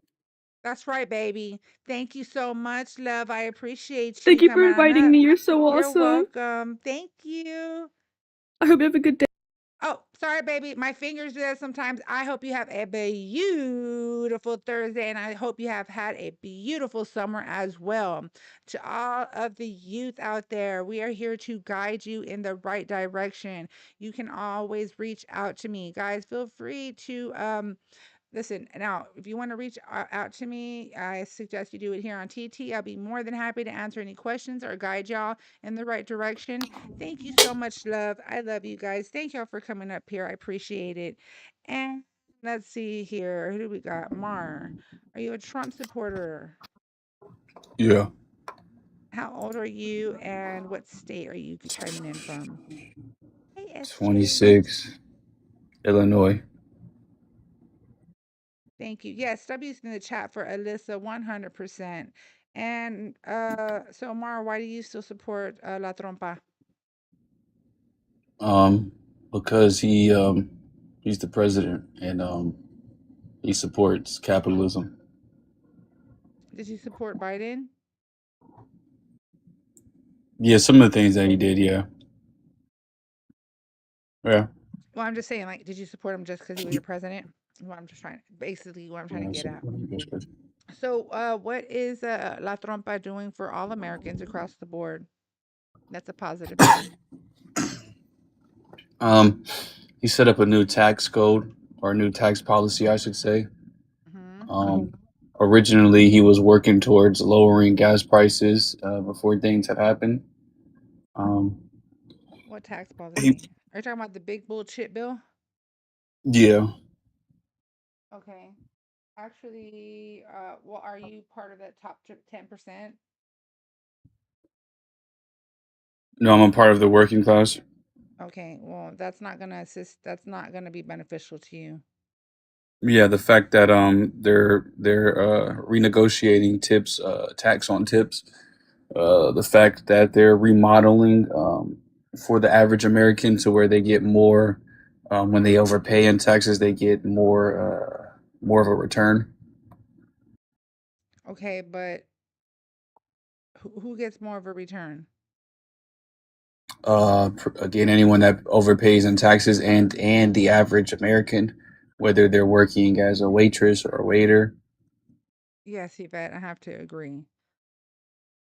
Speaker 1: That's right, baby. Thank you so much, love. I appreciate you
Speaker 8: Thank you for
Speaker 1: coming on
Speaker 8: inviting
Speaker 1: up.
Speaker 8: me. You're so
Speaker 1: You're
Speaker 8: awesome.
Speaker 1: welcome. Thank you.
Speaker 8: I hope you have a good day.
Speaker 1: Oh, sorry, baby. My fingers do that sometimes. I hope you have a beautiful Thursday, and I hope you have had a beautiful summer as well. To all of the youth out there, we are here to guide you in the right direction. You can always reach out to me. Guys, feel free to listen, now, if you want to reach out to me, I suggest you do it here on TT. I'll be more than happy to answer any questions or guide y'all in the right direction. Thank you so much, love. I love you guys. Thank y'all for coming up here. I appreciate it. And let's see here. Who do we got? Mar. Are you a Trump supporter?
Speaker 9: Yeah.
Speaker 1: How old are you and what state are you chiming in from? Hey, SJ.
Speaker 9: 26, Illinois.
Speaker 1: Thank you. Yes, W's in the chat for Alyssa 100%. And so Mara, why do you still support La Trompa?
Speaker 9: Because he's the president and he supports capitalism.
Speaker 1: Did you support Biden?
Speaker 9: Yeah, some of the things that he did, yeah. Yeah.
Speaker 1: Well, I'm just saying, like, did you support him just because he was your president? What I'm just trying, basically, what I'm trying to get at. So, what is La Trompa doing for all Americans across the board? That's a positive thing.
Speaker 9: He set up a new tax code or a new tax policy, I should say.
Speaker 1: Mm-hmm.
Speaker 9: Originally, he was working towards lowering gas prices before things had happened.
Speaker 1: What tax policy? Are you talking about the big bullshit bill?
Speaker 9: Yeah.
Speaker 1: Okay. Actually, well, are you part of that top 10%?
Speaker 9: No, I'm a part of the working class.
Speaker 1: Okay, well, that's not gonna assist. That's not gonna be beneficial to you.
Speaker 9: Yeah, the fact that they're renegotiating tips, tax on tips, the fact that they're remodeling for the average American to where they get more when they overpay in taxes, they get more of a return.
Speaker 1: Okay, but who gets more of a return?
Speaker 9: Again, anyone that overpays in taxes and the average American, whether they're working as a waitress or a waiter.
Speaker 1: Yes, Yvette, I have to agree.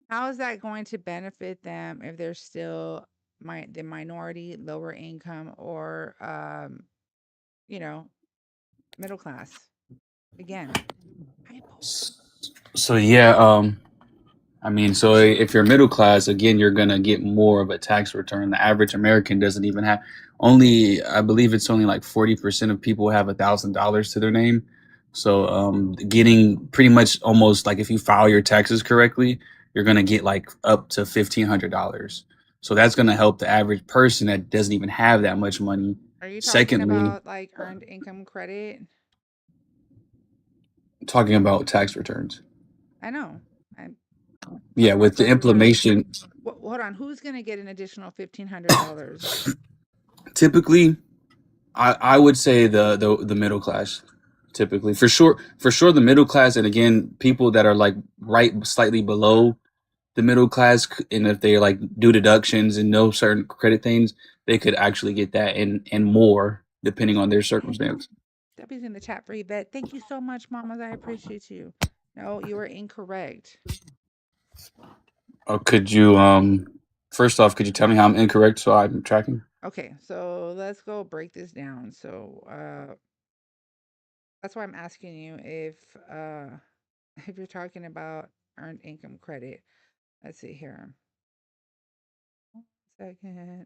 Speaker 1: How is that going to benefit them if they're still the minority, lower income, or you know, middle class? Again,
Speaker 9: So yeah, I mean, so if you're middle class, again, you're gonna get more of a tax return. The average American doesn't even have only, I believe it's only like 40% of people have $1,000 to their name. So getting pretty much almost like if you file your taxes correctly, you're gonna get like up to $1,500. So that's gonna help the average person that doesn't even have that much money.
Speaker 1: are you talking
Speaker 9: Secondly,
Speaker 1: about like earned income credit?
Speaker 9: talking about tax returns.
Speaker 1: I know. I'm
Speaker 9: Yeah,
Speaker 1: talking about
Speaker 9: with the
Speaker 1: tax returns.
Speaker 9: implementation,
Speaker 1: Hold on. Who's gonna get an additional $1,500?
Speaker 9: typically I would say the middle class, typically for sure the middle class, and again people that are like right slightly below the middle class, and if they like do deductions and know certain credit things, they could actually get that and more depending on their circumstance.
Speaker 1: Debbie's in the chat for Yvette. Thank you so much, mamas. I appreciate you. No, you are incorrect.
Speaker 9: Could you first off, could you tell me how I'm incorrect so I'm tracking?
Speaker 1: Okay, so let's go break this down. So that's why I'm asking you if you're talking about earned income credit. Let's see here. 1 second.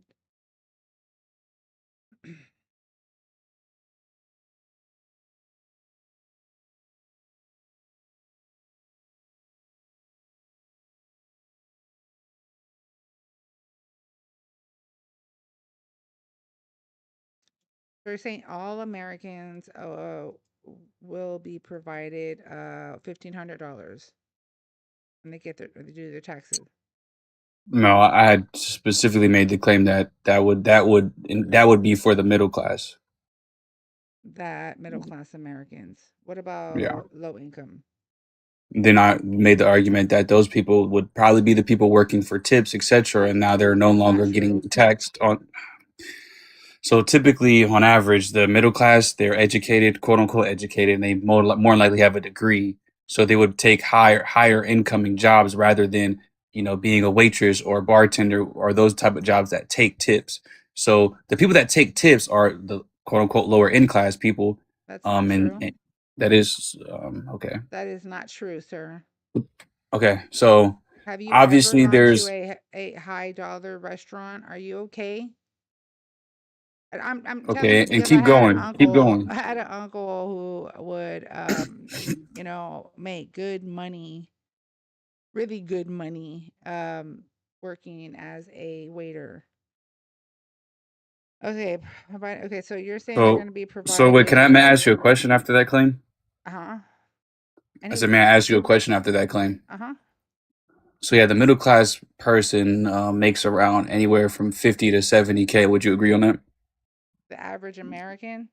Speaker 1: They're saying all Americans will be provided $1,500 when they do their taxes.
Speaker 9: No, I had specifically made the claim that would be for the middle class.
Speaker 1: That middle class Americans. What about
Speaker 9: Yeah.
Speaker 1: low income?
Speaker 9: Then I made the argument that those people would probably be the people working for tips, etc., and now they're no
Speaker 1: That's not
Speaker 9: longer getting
Speaker 1: true.
Speaker 9: taxed on. So typically, on average, the middle class, they're educated, quote unquote educated, and they more likely have a degree. So they would take higher incoming jobs rather than being a waitress or a bartender or those type of jobs that take tips. So the people that take tips are the quote unquote lower end class people.
Speaker 1: That's not true.
Speaker 9: And that is okay.
Speaker 1: That is not true, sir.
Speaker 9: Okay, so
Speaker 1: Have you
Speaker 9: obviously
Speaker 1: ever gone
Speaker 9: there's
Speaker 1: to a high dollar restaurant? Are you okay? And I'm telling
Speaker 9: okay,
Speaker 1: you
Speaker 9: and
Speaker 1: because
Speaker 9: keep going, keep going.
Speaker 1: I had an uncle who would make good money, really good money, working as a waiter. Okay, okay, so you're saying they're going to be
Speaker 9: So wait,
Speaker 1: provided.
Speaker 9: may I ask you a question after that claim?
Speaker 1: Uh-huh.
Speaker 9: I said, may I ask you a question after that claim?
Speaker 1: Uh-huh.
Speaker 9: So yeah, the middle class person makes around anywhere from 50 to 70K. Would you agree on that?
Speaker 1: The average American?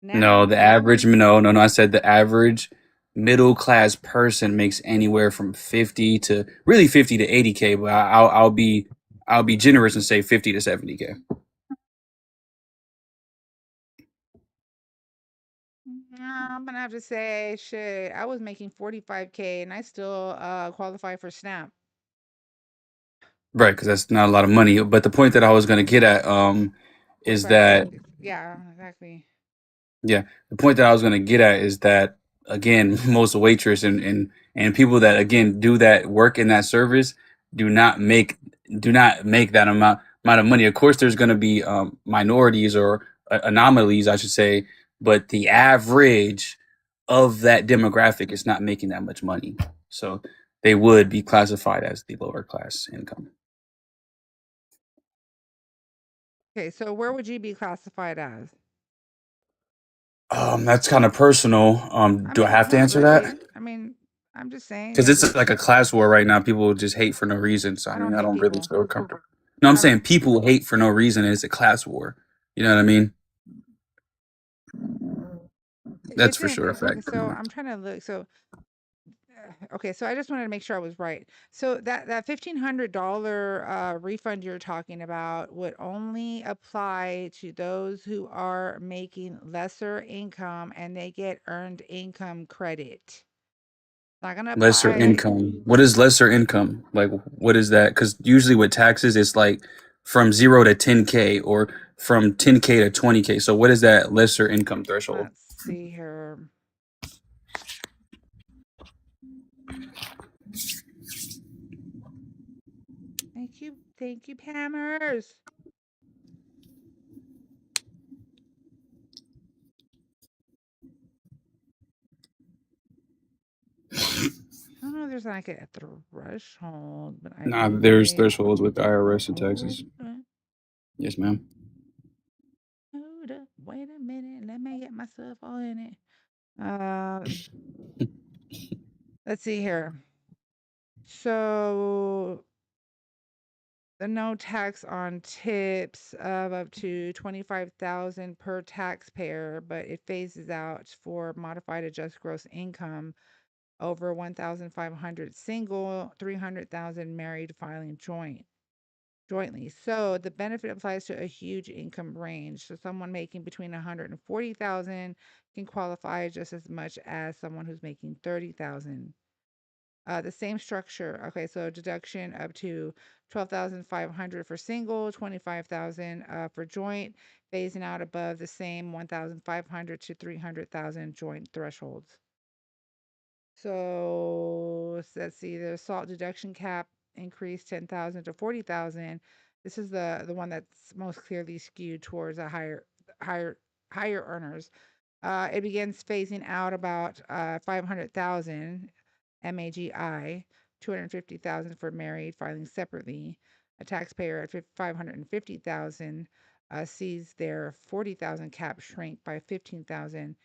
Speaker 9: No, the average. No. I said the average middle class person makes anywhere from 50 to 80K. But I'll be generous and say 50 to 70K.
Speaker 1: I'm gonna have to say, shit, I was making 45K and I still qualify for SNAP.
Speaker 9: Right, because that's not a lot of money. But the point that I was going to get at is that
Speaker 1: yeah, exactly.
Speaker 9: Yeah, the point that I was going to get at is that again, most waitress and people that again do that work in that service do not make that amount of money. Of course, there's going to be minorities or anomalies, I should say, but the average of that demographic is not making that much money. So they would be classified as the lower class income.
Speaker 1: Okay, so where would you be classified as?
Speaker 9: That's kind of personal. Do I have to answer that?
Speaker 1: I mean, I'm just saying.
Speaker 9: Because it's like a class war right now. People just hate for no reason. So I mean, I don't really feel comfortable. No, I'm saying people hate for no reason, and it's a class war. You know what I mean? That's for sure a fact.
Speaker 1: So I'm trying to look. So okay, so I just wanted to make sure I was right. So that $1,500 refund you're talking about would only apply to those who are making lesser income and they get earned income credit. Not gonna apply.
Speaker 9: Lesser income. What is lesser income? Like, what is that? Because usually with taxes, it's like from 0 to 10K or from 10K to 20K. So what is that lesser income threshold?
Speaker 1: Let's see here. Thank you, Pammers. I don't know if there's like a threshold, but
Speaker 9: There's thresholds with the IRS and taxes. Yes, ma'am.
Speaker 1: Hold up, wait a minute. Let me get myself all in it. Let's see here. So the no tax on tips of up to 25,000 per taxpayer, but it phases out for modified adjusted gross income over 1,500 single, 300,000 married filing jointly. So the benefit applies to a huge income range. So someone making between 140,000 can qualify just as much as someone who's making 30,000. The same structure. Okay, so deduction up to 12,500 for single, 25,000 for joint, phasing out above the same 1,500 to 300,000 joint thresholds. So let's see, the assault deduction cap increased 10,000 to 40,000. This is the one that's most clearly skewed towards a higher earners. It begins phasing out about 500,000 MAGI, 250,000 for married filing separately, a taxpayer at 550,000 sees their 40,000 cap shrink by 15,000,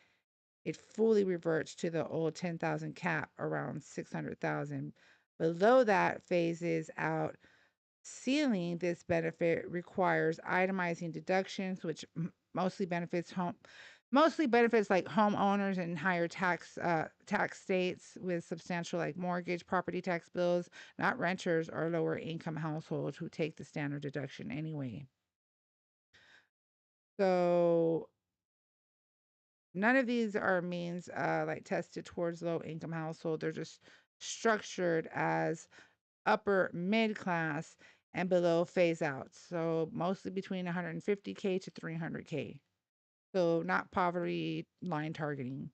Speaker 1: it fully reverts to the old 10,000 cap around 600,000. Below that phases out. Sealing this benefit requires itemizing deductions, which mostly benefits like homeowners in higher tax states with substantial like mortgage, property tax bills, not renters or lower income households who take the standard deduction anyway. So none of these are means like tested towards low income household. They're just structured as upper mid class and below phase outs. So mostly between 150K to 300K. So not poverty line targeting.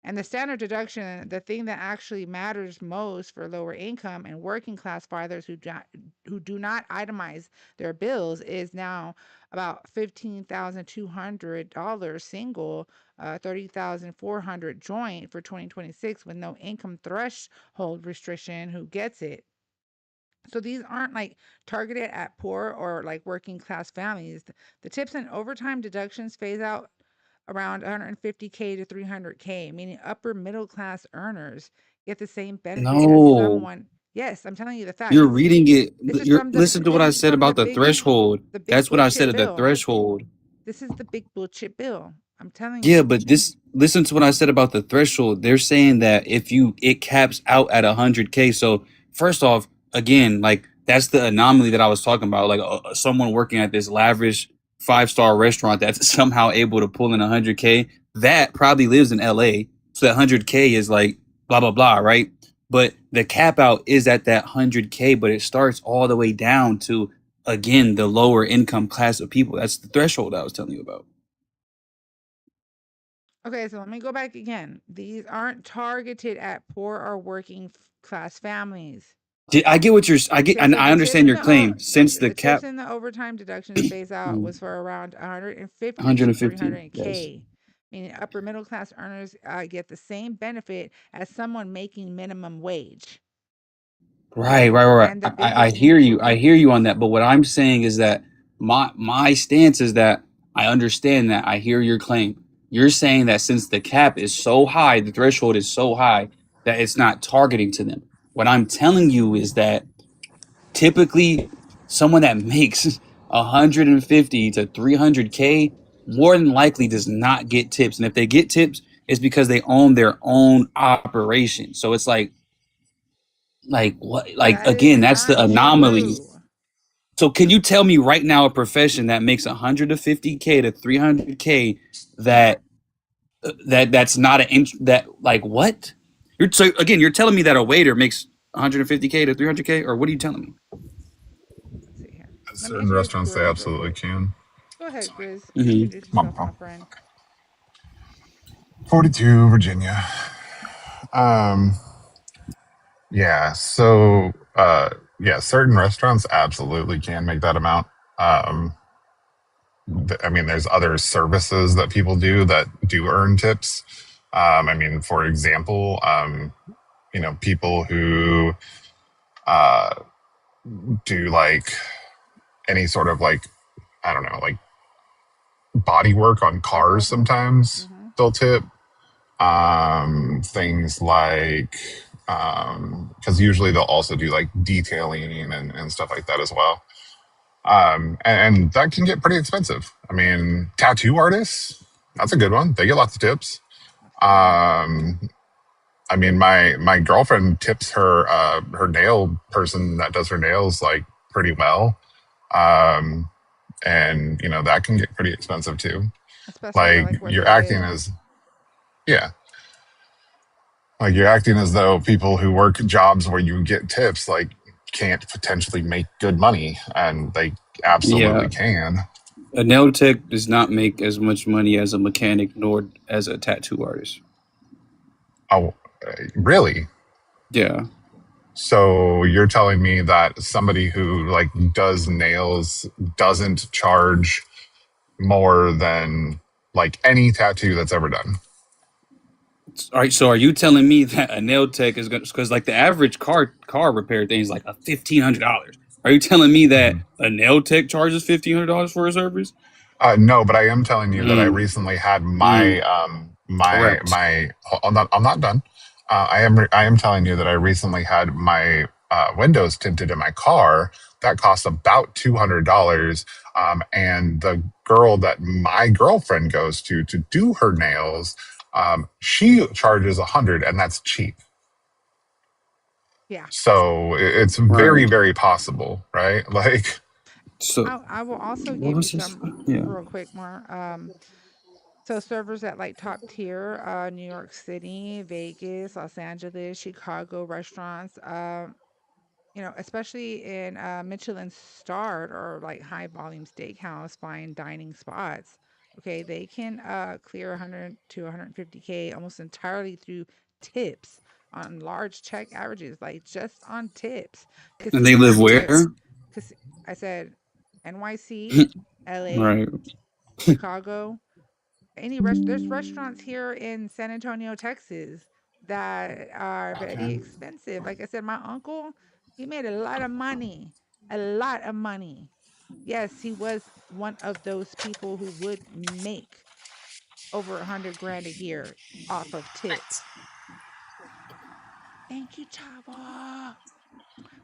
Speaker 1: And the standard deduction, the thing that actually matters most for lower income and working class fathers who do not itemize their bills, is now about $15,200 single, $30,400 joint for 2026 with no income threshold restriction. Who gets it? So these aren't like targeted at poor or like working class families. The tips and overtime deductions phase out around 150K to 300K, meaning upper middle class earners get the same benefit as someone. Yes, I'm telling you the fact.
Speaker 9: You're reading it. Listen to what I
Speaker 1: this is
Speaker 9: said
Speaker 1: from
Speaker 9: about
Speaker 1: the
Speaker 9: the
Speaker 1: big-
Speaker 9: threshold.
Speaker 1: the big
Speaker 9: That's what I
Speaker 1: bullshit
Speaker 9: said at the
Speaker 1: bill.
Speaker 9: threshold.
Speaker 1: This is the big bullshit bill. I'm telling you.
Speaker 9: Yeah, but listen to what I said about the threshold. They're saying that it caps out at 100K. So first off, again, like that's the anomaly that I was talking about. Like someone working at this lavish 5-star restaurant that's somehow able to pull in 100K. That probably lives in LA. So that 100K is like blah blah blah, right? But the cap out is at that 100K, but it starts all the way down to, again, the lower income class of people. That's the threshold I was telling you about.
Speaker 1: Okay, so let me go back again. These aren't targeted at poor or working class families.
Speaker 9: I get what you're. And I understand your claim. Since the cap,
Speaker 1: tips and the overtime deductions phase out was for around 150 to
Speaker 9: 150,
Speaker 1: 300K,
Speaker 9: yes.
Speaker 1: meaning upper middle class earners get the same benefit as someone making minimum wage.
Speaker 9: Right.
Speaker 1: And the
Speaker 9: I hear you. I hear you on that. But what I'm saying is that my stance is that I understand that. I hear your claim. You're saying that since the cap is so high, the threshold is so high that it's not targeting to them. What I'm telling you is that typically someone that makes 150 to 300K more than likely does not get tips. And if they get tips, it's because they own their own operation. So it's like what? Like, again, that's the anomaly.
Speaker 1: true.
Speaker 9: So can you tell me right now a profession that makes 150K to 300K that's not that like what? You're telling me that a waiter makes 150K to 300K, or what are you telling me?
Speaker 1: Let's see here.
Speaker 10: Certain restaurants they absolutely can.
Speaker 1: Go ahead, Grizz.
Speaker 9: Mhm.
Speaker 1: Introduce yourself, my friend.
Speaker 10: 42, Virginia. Yeah. So, certain restaurants absolutely can make that amount. I mean, there's other services that people do that do earn tips. I mean, for example, people who do like any sort of like, I don't know, like body work on cars sometimes they'll tip. Things like, because usually they'll also do like detailing and stuff like that as well. And that can get pretty expensive. I mean, tattoo artists, that's a good one. They get lots of tips. I mean, my girlfriend tips her her nail person that does her nails like pretty well. And that can get pretty expensive too.
Speaker 1: Especially
Speaker 10: Like you're acting as like you're acting as though people who work jobs where you get tips like can't potentially make good money, and they absolutely can.
Speaker 9: A nail tech does not make as much money as a mechanic nor as a tattoo artist.
Speaker 10: Oh, really?
Speaker 9: Yeah.
Speaker 10: So you're telling me that somebody who like does nails doesn't charge more than like any tattoo that's ever done?
Speaker 9: All right. So are you telling me that a nail tech is going to, because like the average car repair thing is like $1,500. Are you telling me that
Speaker 10: Mm-hmm.
Speaker 9: a nail tech charges $1,500 for a service?
Speaker 10: No, but I am telling you that I recently had my
Speaker 9: Correct.
Speaker 10: I'm not done. I am telling you that I recently had my windows tinted in my car. That cost about $200. And the girl that my girlfriend goes to do her nails, she charges $100, and that's cheap.
Speaker 1: Yeah.
Speaker 10: So it's very, very possible, right? Like,
Speaker 9: so
Speaker 1: I will also give you some real quick more. So servers at like top tier, New York City, Vegas, Los Angeles, Chicago restaurants, especially in Michelin starred or like high volume steakhouse, fine dining spots. Okay, they can clear 100 to 150K almost entirely through tips on large check averages, like just on tips.
Speaker 9: And they live where?
Speaker 1: Because I said NYC, LA,
Speaker 9: Right.
Speaker 1: Chicago. There's restaurants here in San Antonio, Texas that are very expensive. Like I said, my uncle, he made a lot of money. A lot of money. Yes, he was one of those people who would make over 100 grand a year off of tips. Thank you, Chava.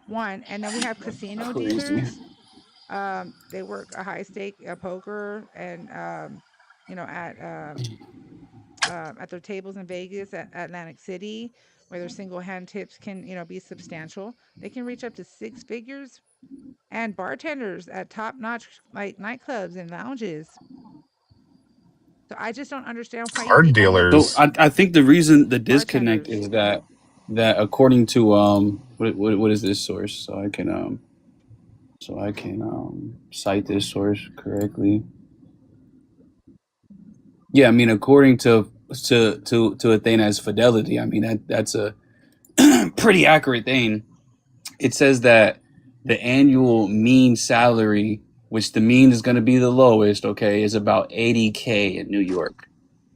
Speaker 1: One, and then we have casino dealers. They work a high stake poker and at their tables in Vegas, at Atlantic City, where their single hand tips can be substantial. They can reach up to six figures, and bartenders at top notch like nightclubs and lounges. So I just don't understand why you
Speaker 10: card
Speaker 1: think only.
Speaker 9: So
Speaker 10: dealers.
Speaker 9: I think the reason the disconnect is that according to what is this source, so I can cite this source correctly. Yeah, I mean, according to a thing as Fidelity, I mean that's a pretty accurate thing. It says that the annual mean salary, which the mean is going to be the lowest, okay, is about $80K in New York.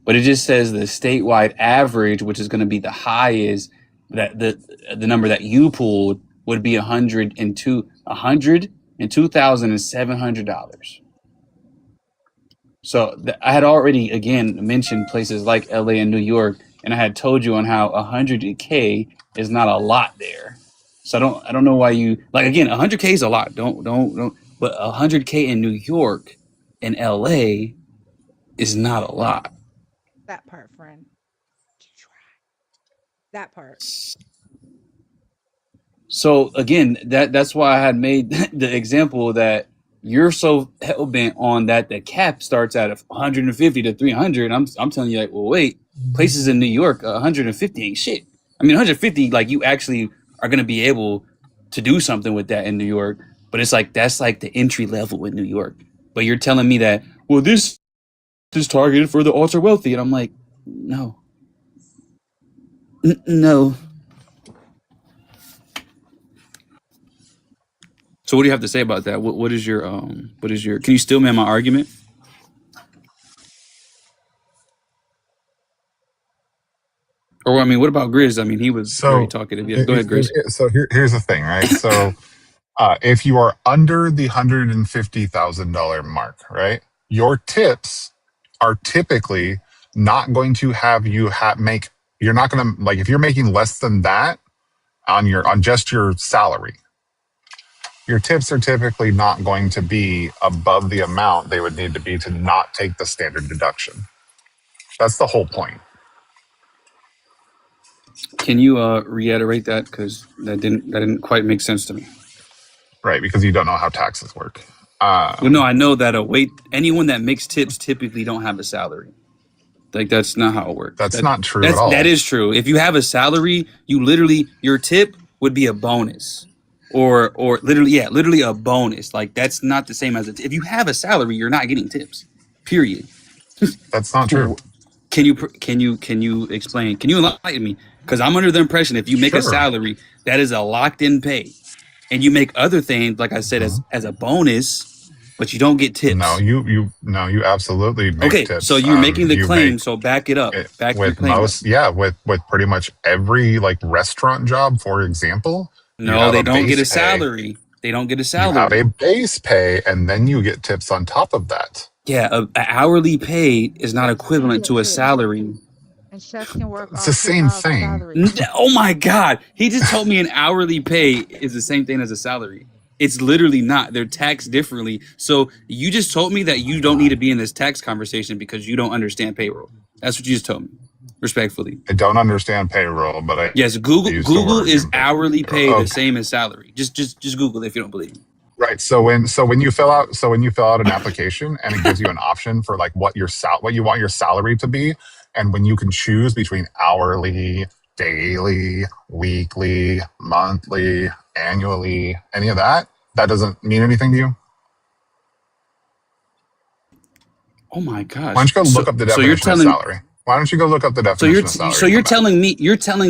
Speaker 9: But it just says the statewide average, which is going to be the highest, that the number that you pulled would be $102,700. So I had already again mentioned places like LA and New York, and I had told you on how 100K is not a lot there. So I don't know why you like, again, 100K is a lot. Don't but 100K in New York and LA is not a lot.
Speaker 1: That part, friend. That part.
Speaker 9: So again, that's why I had made the example that you're so hell bent on that the cap starts at 150 to 300. I'm telling you, like, well, wait, places in New York, 150 ain't shit. I mean, 150, like, you actually are gonna be able to do something with that in New York. But it's like that's like the entry level in New York. But you're telling me that, well, this is targeted for the ultra wealthy, and I'm like, no, no. So what do you have to say about that? What is your can you still man my argument? Or I mean, what about Grizz? I mean, he was very talkative. Yeah, go ahead, Grizz.
Speaker 10: So here's the thing, right? So if you are under the $150,000 mark, right, your tips are typically not going to have you make. You're not going to, like, if you're making less than that on just your salary, your tips are typically not going to be above the amount they would need to be to not take the standard deduction. That's the whole point.
Speaker 9: Can you reiterate that, because that didn't quite make sense to me?
Speaker 10: Right, because you don't know how taxes work.
Speaker 9: Well, no, I know that anyone that makes tips typically don't have a salary. Like, that's not how it works.
Speaker 10: That's not true at all.
Speaker 9: That is true. If you have a salary, your tip would be a bonus. Or literally a bonus. Like, that's not the same as if you have a salary, you're not getting tips. Period.
Speaker 10: That's not true.
Speaker 9: Can you explain? Can you enlighten me? Because I'm under the impression if you make a salary, that is a locked in pay, and you make other things, like I said, as a bonus, but you don't get tips.
Speaker 10: No, you absolutely make tips.
Speaker 9: So you're making the claim. So back it up. Back your claim up.
Speaker 10: With pretty much every, like, restaurant job, for example.
Speaker 9: No, they don't get a salary. They don't get a
Speaker 10: You have
Speaker 9: salary.
Speaker 10: a base pay, and then you get tips on top of that.
Speaker 9: Yeah, a hourly pay is not
Speaker 1: Chefs can
Speaker 9: equivalent
Speaker 1: get
Speaker 9: to a
Speaker 1: tips.
Speaker 9: salary.
Speaker 1: And chefs can work
Speaker 10: It's the same thing.
Speaker 9: Oh my God. He just told me an hourly pay is the same thing as a salary. It's literally not. They're taxed differently. So you just told me that you don't need to be in this tax conversation because you don't understand payroll. That's what you just told me. Respectfully.
Speaker 10: I don't understand payroll, but I
Speaker 9: Yes,
Speaker 10: use the
Speaker 9: Google
Speaker 10: word
Speaker 9: is
Speaker 10: in
Speaker 9: hourly pay
Speaker 10: okay.
Speaker 9: the same as salary. Just Google it if you don't believe me.
Speaker 10: Right. So when you fill out an application and it gives you an option for like what you want your salary to be, and when you can choose between hourly, daily, weekly, monthly, annually, any of that, that doesn't mean anything to you.
Speaker 9: Oh my gosh.
Speaker 10: Why don't you go look up the definition of salary? Why don't you go look up the definition of salary?
Speaker 9: So you're telling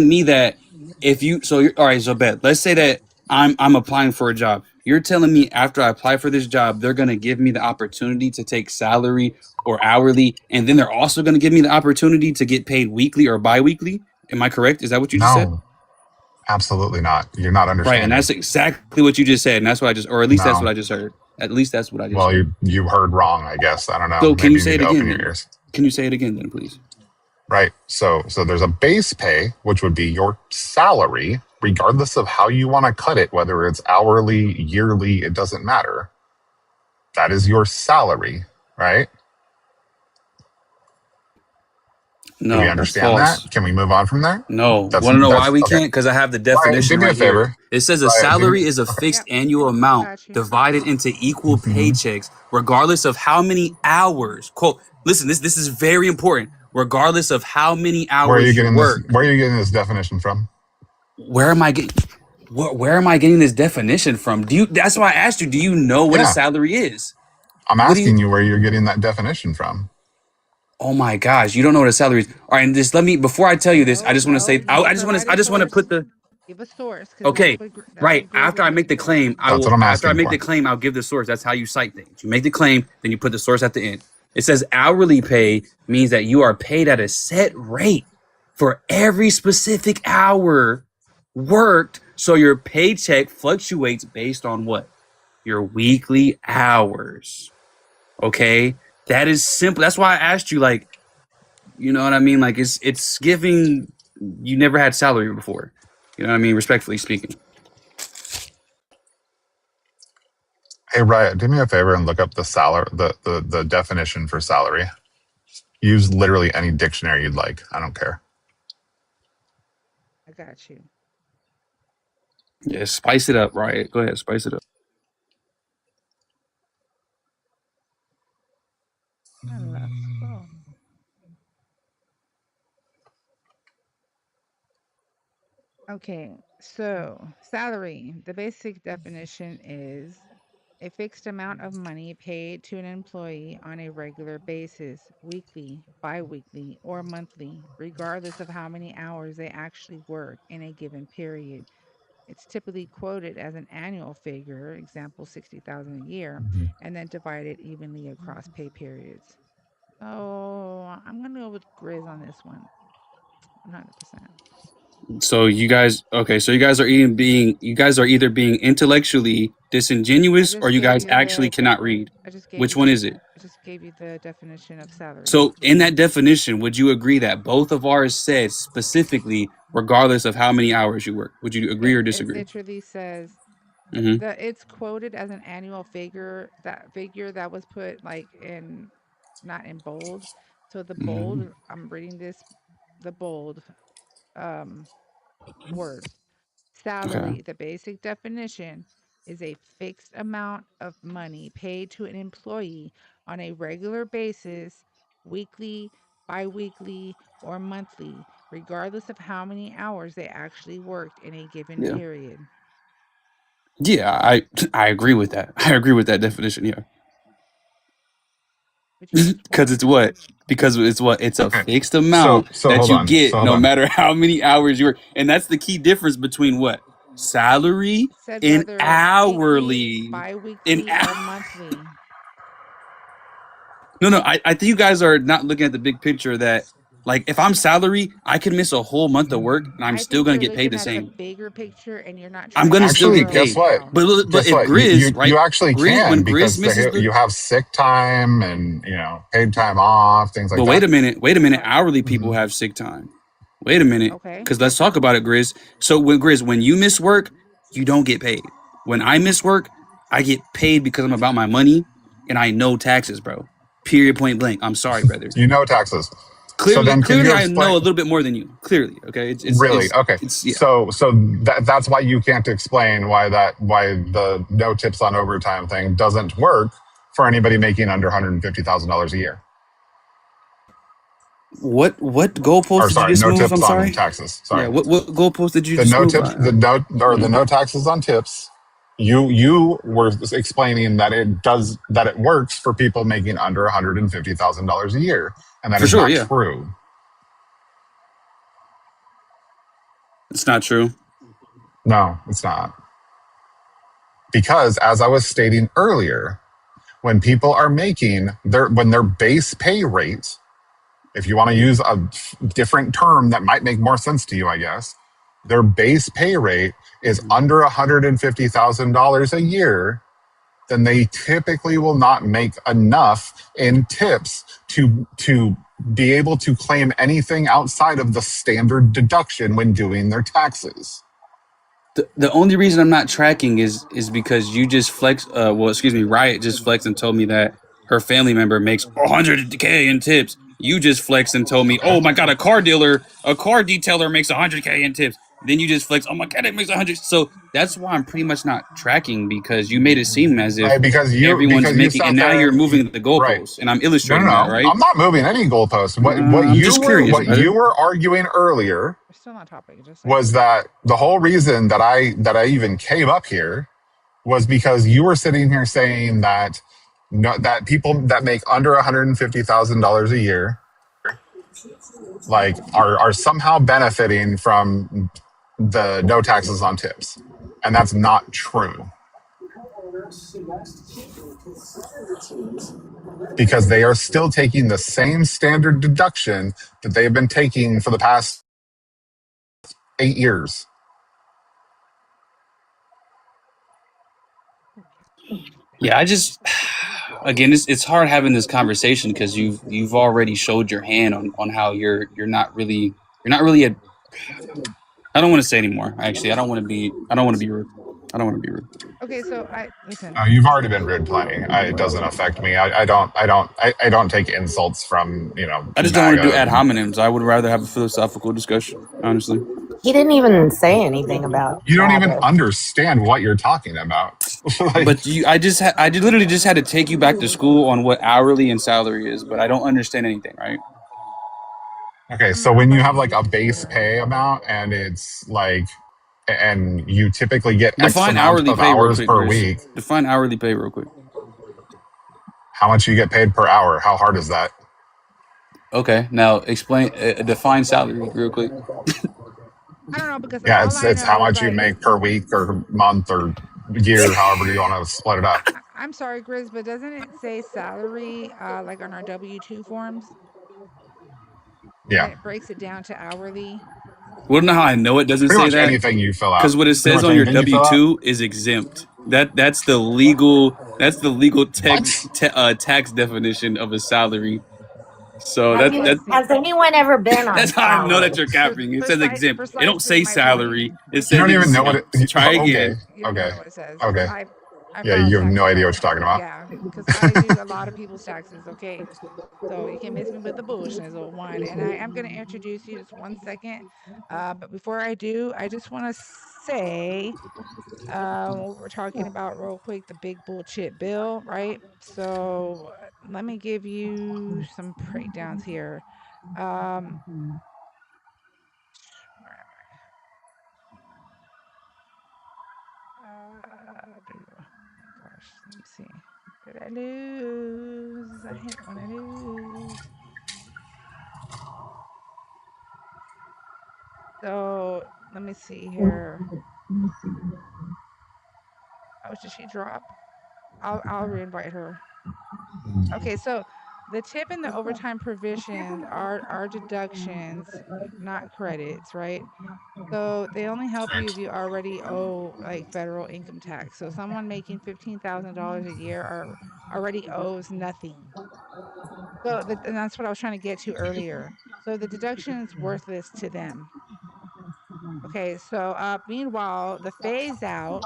Speaker 9: me that if you all right, so bet. Let's say that I'm applying for a job. You're telling me after I apply for this job, they're gonna give me the opportunity to take salary or hourly, and then they're also gonna give me the opportunity to get paid weekly or bi-weekly? Am I correct? Is that what you just said?
Speaker 10: No, absolutely not. You're not understanding.
Speaker 9: Right, and that's exactly what you just said, and that's what I just, or at least that's what I just heard. At least that's what I just heard.
Speaker 10: Well, you heard wrong, I guess. I don't know.
Speaker 9: So can
Speaker 10: Maybe
Speaker 9: you say it
Speaker 10: need to
Speaker 9: again?
Speaker 10: open your ears.
Speaker 9: Can you say it again then, please?
Speaker 10: Right. So there's a base pay, which would be your salary, regardless of how you want to cut it, whether it's hourly, yearly, it doesn't matter. That is your salary, right?
Speaker 9: No,
Speaker 10: do we understand that? Can we move on from there?
Speaker 9: No. Want to know why we can't? Because I have the definition
Speaker 10: do me a favor.
Speaker 9: here. It says a salary is a fixed annual amount divided into equal paychecks, regardless of how many hours. Quote. Listen, this is very important. Regardless of how many hours
Speaker 10: where are you getting
Speaker 9: work.
Speaker 10: Where are you getting this definition from?
Speaker 9: Where am I getting this definition from? That's why I asked you. Do you know what a salary is?
Speaker 10: I'm asking you where you're getting that definition from.
Speaker 9: Oh my gosh, you don't know what a salary is. All right, and just let me, before I tell you this, I just want to say, I just want to put the,
Speaker 1: give a source.
Speaker 9: Okay, right. After I make the claim, after I make the claim, I'll give the source. That's how you cite things. You make the claim, then you put the source at the end. It says hourly pay means that you are paid at a set rate for every specific hour worked. So your paycheck fluctuates based on what? Your weekly hours. Okay? That is simple. That's why I asked you, like, you know what I mean? Like, it's giving, you never had salary before. You know what I mean? Respectfully speaking.
Speaker 10: Hey, Riot, do me a favor and look up the salary, the definition for salary. Use literally any dictionary you'd like. I don't care.
Speaker 1: I got you.
Speaker 9: Yeah, spice it up, Riot. Go ahead, spice it up.
Speaker 1: Okay, so salary, the basic definition is a fixed amount of money paid to an employee on a regular basis, weekly, bi-weekly, or monthly, regardless of how many hours they actually work in a given period. It's typically quoted as an annual figure, example 60,000 a year, and then divided evenly across pay periods. So I'm gonna go with Grizz on this one, 100%.
Speaker 9: So you guys are either being intellectually disingenuous or you guys actually cannot read. Which one is it?
Speaker 1: I just gave you the definition of salary.
Speaker 9: So in that definition, would you agree that both of ours said specifically, regardless of how many hours you work? Would you agree or disagree?
Speaker 1: It literally says it's quoted as an annual figure. That figure that was put like in, not in bold. So the bold, I'm reading this, the bold word. Salary, the basic definition is a fixed amount of money paid to an employee on a regular basis, weekly, bi-weekly, or monthly, regardless of how many hours they actually worked in a given period.
Speaker 9: Yeah, I agree with that. I agree with that definition, yeah. Because it's what? Because it's what? It's a fixed amount that you get no matter how many hours you work. And that's the key difference between what? Salary and hourly.
Speaker 1: Bi-weekly or monthly.
Speaker 9: No, I think you guys are not looking at the big picture that Like if I'm salary, I can miss a whole month of work and I'm still gonna get paid the same.
Speaker 1: The bigger picture, and you're not.
Speaker 9: I'm gonna still get
Speaker 10: guess
Speaker 9: paid.
Speaker 10: what?
Speaker 9: But
Speaker 10: Guess
Speaker 9: if
Speaker 10: what?
Speaker 9: Grizz, right?
Speaker 10: You actually
Speaker 9: Grizz,
Speaker 10: can
Speaker 9: when Grizz
Speaker 10: because
Speaker 9: misses
Speaker 10: you have sick time and paid time off, things like that.
Speaker 9: But wait a minute. Hourly people have sick time. Wait a minute.
Speaker 1: Okay.
Speaker 9: Because let's talk about it, Grizz. So when you miss work, you don't get paid. When I miss work, I get paid because I'm about my money and I know taxes, bro. Period, point blank. I'm sorry, brother.
Speaker 10: You know taxes.
Speaker 9: Clearly, I know a little bit more than you. Clearly, okay.
Speaker 10: Okay. So that's why you can't explain why the no tips on overtime thing doesn't work for anybody making under $150,000 a year.
Speaker 9: What goalpost did you just move?
Speaker 10: No tips
Speaker 9: I'm sorry.
Speaker 10: on taxes. Sorry.
Speaker 9: Yeah. What goalpost did you just
Speaker 10: no
Speaker 9: move?
Speaker 10: tips. The no taxes on tips. You were explaining that it works for people making under $150,000 a year, and that is not true.
Speaker 9: It's not true.
Speaker 10: No, it's not. Because as I was stating earlier, when people are making their base pay rate, if you want to use a different term that might make more sense to you, I guess, their base pay rate is under $150,000 a year, then they typically will not make enough in tips to be able to claim anything outside of the standard deduction when doing their taxes.
Speaker 9: The only reason I'm not tracking is because you just Riot just flexed and told me that her family member makes $100K in tips. You just flexed and told me, oh my God, a car detailer makes $100K in tips. Then you just flex, oh my God, it makes 100. So that's why I'm pretty much not tracking, because you made it seem as if everyone's making, and now you're moving the goalposts, right. And I'm illustrating that, right?
Speaker 10: I'm not moving any goalposts. What you were arguing earlier was that the whole reason that I even came up here was because you were sitting here saying that that people that make under $150,000 a year are somehow benefiting from the no taxes on tips, and that's not true, because they are still taking the same standard deduction that they've been taking for the past 8 years.
Speaker 9: Yeah, again, it's hard having this conversation because you've already showed your hand on how you're not really a. I don't want to say anymore. Actually, I don't want to be rude.
Speaker 1: Okay, so listen.
Speaker 10: You've already been rude plenty. It doesn't affect me. I don't take insults from
Speaker 9: I just don't want to do ad hominems. I would rather have a philosophical discussion, honestly.
Speaker 11: He didn't even say anything about.
Speaker 10: You don't even understand what you're talking about.
Speaker 9: But I literally just had to take you back to school on what hourly and salary is, but I don't understand anything, right?
Speaker 10: Okay, so when you have like a base pay amount and it's like, and you typically get X amount of hours per week.
Speaker 9: Define hourly pay real quick.
Speaker 10: How much you get paid per hour? How hard is that?
Speaker 9: Okay, now define salary real quick.
Speaker 1: I don't know, because
Speaker 10: it's how much you make per week or month or year, however you want to split it up.
Speaker 1: I'm sorry, Grizz, but doesn't it say salary like on our W-2 forms?
Speaker 10: Yeah.
Speaker 1: And it breaks it down to hourly.
Speaker 9: Well, know how I know it doesn't
Speaker 10: pretty
Speaker 9: say
Speaker 10: much
Speaker 9: that?
Speaker 10: Anything you fill out.
Speaker 9: Because what it says on your W-2 is exempt. That's the legal tax definition of a salary. So
Speaker 11: has anyone ever been on?
Speaker 9: That's how I know that you're capping. It says exempt. It don't say salary. It says
Speaker 10: you don't even know what it.
Speaker 9: Try again.
Speaker 10: Okay. Yeah, you have no idea what you're talking about.
Speaker 1: Yeah, because I do a lot of people's taxes. Okay, so you can miss me with the bullshit, one. And I am going to introduce you just 1 second. But before I do, I just want to say what we're talking about real quick, the big bullshit bill, right? So let me give you some breakdowns here. Gosh, let me see. Did I lose? I hate when I lose. So let me see here. Oh, did she drop? I'll reinvite her. Okay, so the tip and the overtime provisions are deductions, not credits, right? So they only help you if you already owe like federal income tax. So someone making $15,000 a year already owes nothing. So and that's what I was trying to get to earlier. So the deduction is worthless to them. Okay, so meanwhile, the phase out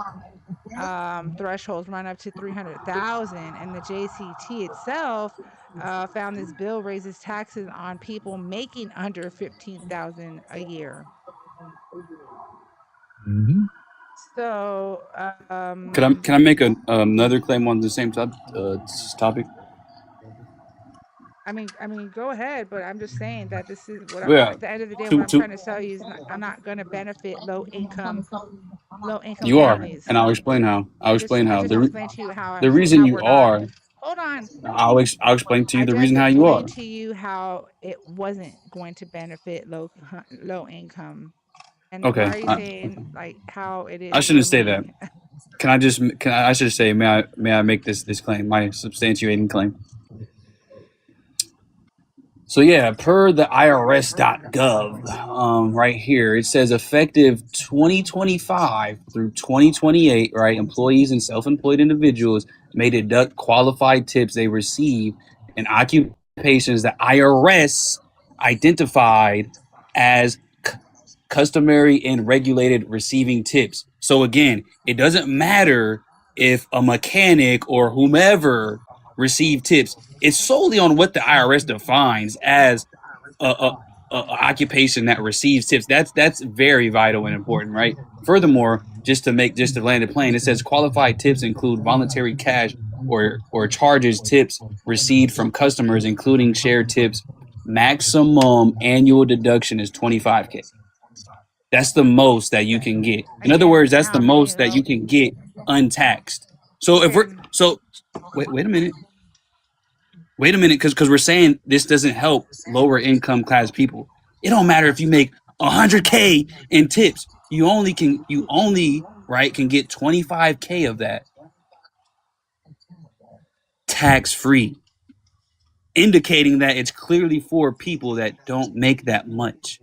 Speaker 1: thresholds run up to 300,000, and the JCT itself found this bill raises taxes on people making under 15,000 a year.
Speaker 9: Mm-hmm.
Speaker 1: So,
Speaker 9: can I make another claim on the same topic?
Speaker 1: I mean, go ahead, but I'm just saying that this is what at the end of the day, what I'm trying to tell you is I'm not going to benefit low income
Speaker 9: you
Speaker 1: families.
Speaker 9: are, and I'll explain how.
Speaker 1: I just explained to you how
Speaker 9: the reason you are.
Speaker 1: Hold on.
Speaker 9: I'll explain to you the reason how you are.
Speaker 1: I just explained to you how it wasn't going to benefit low income. And
Speaker 9: okay.
Speaker 1: Why are you saying like how it is?
Speaker 9: I shouldn't say that. I should say may I make this claim, my substantiating claim. So yeah, per the IRS.gov, right here, it says effective 2025 through 2028, right, employees and self-employed individuals may deduct qualified tips they receive in occupations that IRS identified as customary and regulated receiving tips. So again, it doesn't matter if a mechanic or whomever receive tips. It's solely on what the IRS defines as a occupation that receives tips. That's very vital and important, right? Furthermore, just to land it plain, it says qualified tips include voluntary cash or charges tips received from customers, including shared tips. Maximum annual deduction is $25,000. That's the most that you can get. In other words, that's the most that you can get untaxed. So if wait a minute. Wait a minute, because we're saying this doesn't help lower income class people. It don't matter if you make $100K in tips. You only can get $25K of that tax free, indicating that it's clearly for people that don't make that much.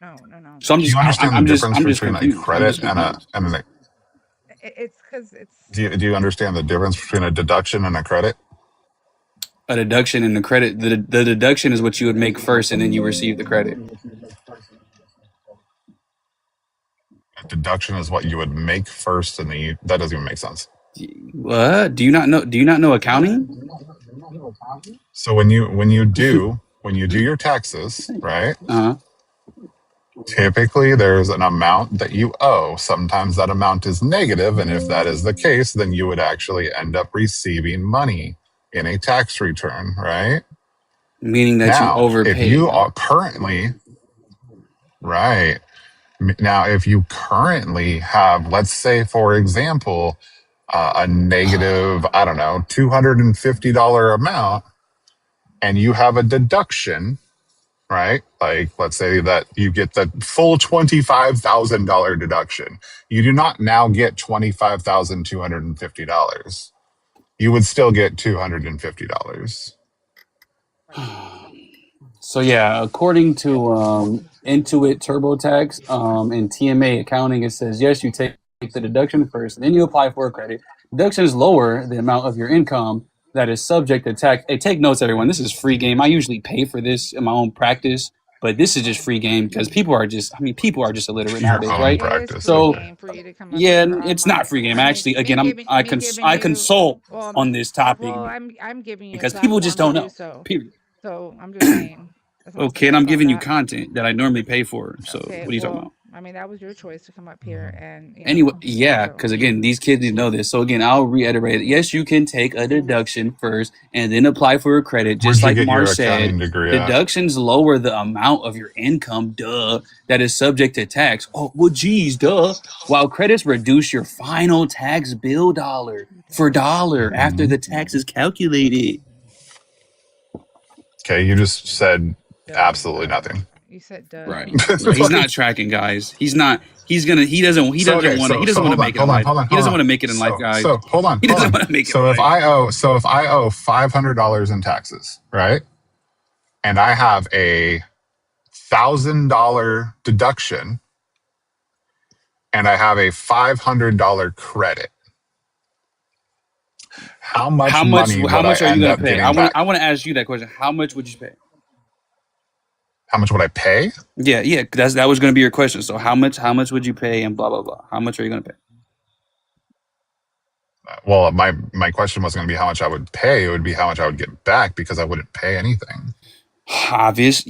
Speaker 1: No.
Speaker 10: So do you understand the difference between a credit and an?
Speaker 1: It's because it's.
Speaker 10: Do you understand the difference between a deduction and a credit?
Speaker 9: A deduction and a credit. The deduction is what you would make first, and then you receive the credit.
Speaker 10: A deduction is what you would make first, and then that doesn't even make sense.
Speaker 9: What? Do you not know accounting?
Speaker 10: So when you do your taxes, right? Typically, there's an amount that you owe. Sometimes that amount is negative, and if that is the case, then you would actually end up receiving money in a tax return, right?
Speaker 9: Meaning that you overpaid.
Speaker 10: If you are currently, right. Now, if you currently have, let's say, for example, a negative, I don't know, $250 amount, and you have a deduction, right? Like, let's say that you get the full $25,000 deduction. You do not now get $25,250. You would still get $250.
Speaker 9: So yeah, according to Intuit TurboTax and TMA accounting, it says yes, you take the deduction first, and then you apply for a credit. Deductions lower the amount of your income that is subject to tax. Hey, take notes, everyone. This is free game. I usually pay for this in my own practice, but this is just free game because people are just illiterate nowadays, right? So yeah, it's not free game. Actually, again, I consult on this topic.
Speaker 1: Well, I'm giving you
Speaker 9: because people just don't know. Period.
Speaker 1: So I'm just saying.
Speaker 9: Okay, and I'm giving you content that I normally pay for. So what are you talking about?
Speaker 1: I mean, that was your choice to come up here and.
Speaker 9: Anyway, yeah, because again, these kids need to know this. So again, I'll reiterate. Yes, you can take a deduction first and then apply for a credit, just like Mark said. Deductions lower the amount of your income, that is subject to tax. Oh, well, geez, While credits reduce your final tax bill dollar for dollar after the tax is calculated.
Speaker 10: Okay, you just said absolutely nothing.
Speaker 1: You said duh.
Speaker 9: Right. He's not tracking, guys. He's not He doesn't want to make it in life. He doesn't want to make it in life, guys.
Speaker 10: So hold on.
Speaker 9: He doesn't want to make it.
Speaker 10: So if I owe $500 in taxes, right? And I have a $1,000 deduction, and I have a $500 credit. How much money would I end up getting back?
Speaker 9: I want to ask you that question. How much would you pay?
Speaker 10: How much would I pay?
Speaker 9: Yeah. That was going to be your question. So how much would you pay and blah blah blah? How much are you going to pay?
Speaker 10: Well, my question wasn't going to be how much I would pay. It would be how much I would get back, because I wouldn't pay anything.
Speaker 9: Obvious.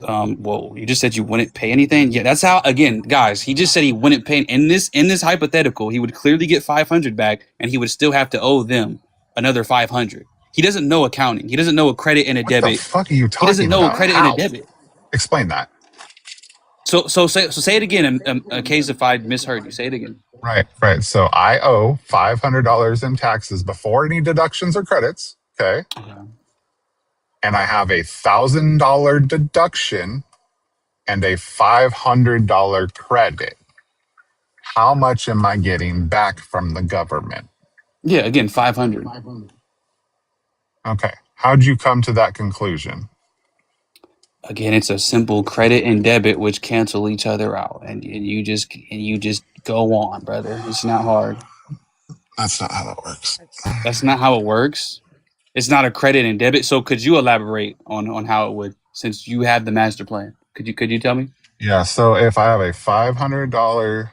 Speaker 9: Well, you just said you wouldn't pay anything. Yeah, that's how. Again, guys, he just said he wouldn't pay. In this hypothetical, he would clearly get 500 back, and he would still have to owe them another 500. He doesn't know accounting. He doesn't know a credit and a debit.
Speaker 10: What the fuck are you talking about?
Speaker 9: He doesn't know a credit and a debit.
Speaker 10: Explain that.
Speaker 9: So say it again. In case if I misheard you, say it again.
Speaker 10: Right. So I owe $500 in taxes before any deductions or credits. Okay. And I have a $1,000 deduction and a $500 credit. How much am I getting back from the government?
Speaker 9: Yeah, again, 500.
Speaker 10: Okay. How'd you come to that conclusion?
Speaker 9: Again, it's a simple credit and debit which cancel each other out, and you just go on, brother. It's not hard.
Speaker 10: That's not how that works.
Speaker 9: That's not how it works. It's not a credit and debit. So could you elaborate on how it would, since you have the master plan? Could you tell me?
Speaker 10: Yeah. So if I have a $500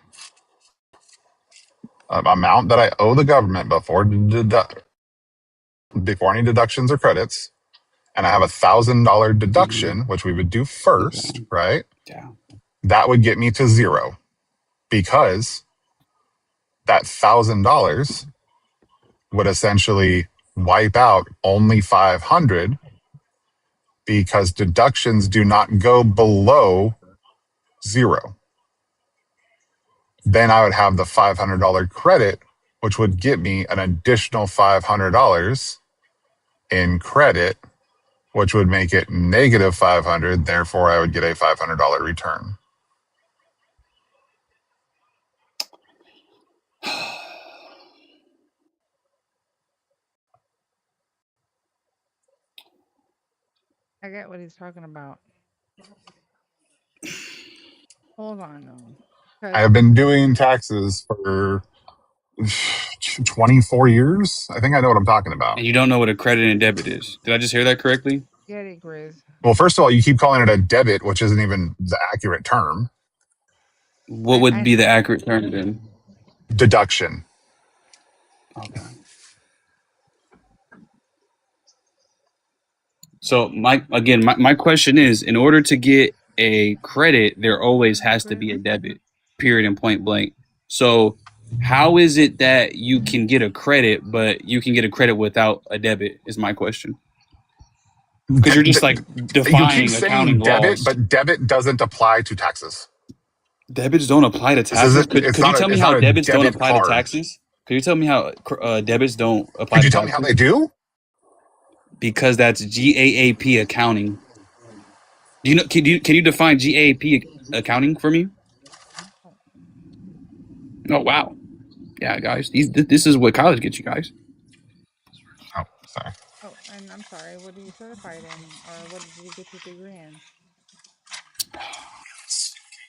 Speaker 10: amount that I owe the government before any deductions or credits, and I have a $1,000 deduction, which we would do first, right?
Speaker 9: Yeah.
Speaker 10: That would get me to zero, because that $1,000 would essentially wipe out only 500, because deductions do not go below zero. Then I would have the $500 credit, which would get me an additional $500 in credit, which would make it negative 500. Therefore, I would get a $500 return.
Speaker 1: I get what he's talking about. Hold on, though.
Speaker 10: I have been doing taxes for 24 years. I think I know what I'm talking about.
Speaker 9: And you don't know what a credit and debit is. Did I just hear that correctly?
Speaker 1: Get it, Grizz.
Speaker 10: Well, first of all, you keep calling it a debit, which isn't even the accurate term.
Speaker 9: What would be the accurate term then?
Speaker 10: Deduction.
Speaker 9: Okay. So my question is, in order to get a credit, there always has to be a debit, period and point blank. So how is it that you can get a credit, but you can get a credit without a debit is my question. Because you're just like defying
Speaker 10: you keep
Speaker 9: accounting
Speaker 10: saying debit,
Speaker 9: laws.
Speaker 10: but debit doesn't apply to taxes.
Speaker 9: Debits don't apply to taxes? Could you tell me how debits don't apply to taxes? Could you tell me how debits don't apply to taxes?
Speaker 10: Could you tell me how they do?
Speaker 9: Because that's GAAP accounting. Do you know? Can you define GAAP accounting for me? Oh wow, yeah, guys, this is what college gets you guys.
Speaker 10: Oh, sorry.
Speaker 1: Oh, and I'm sorry. What are you certified in, or what did you get your degree in?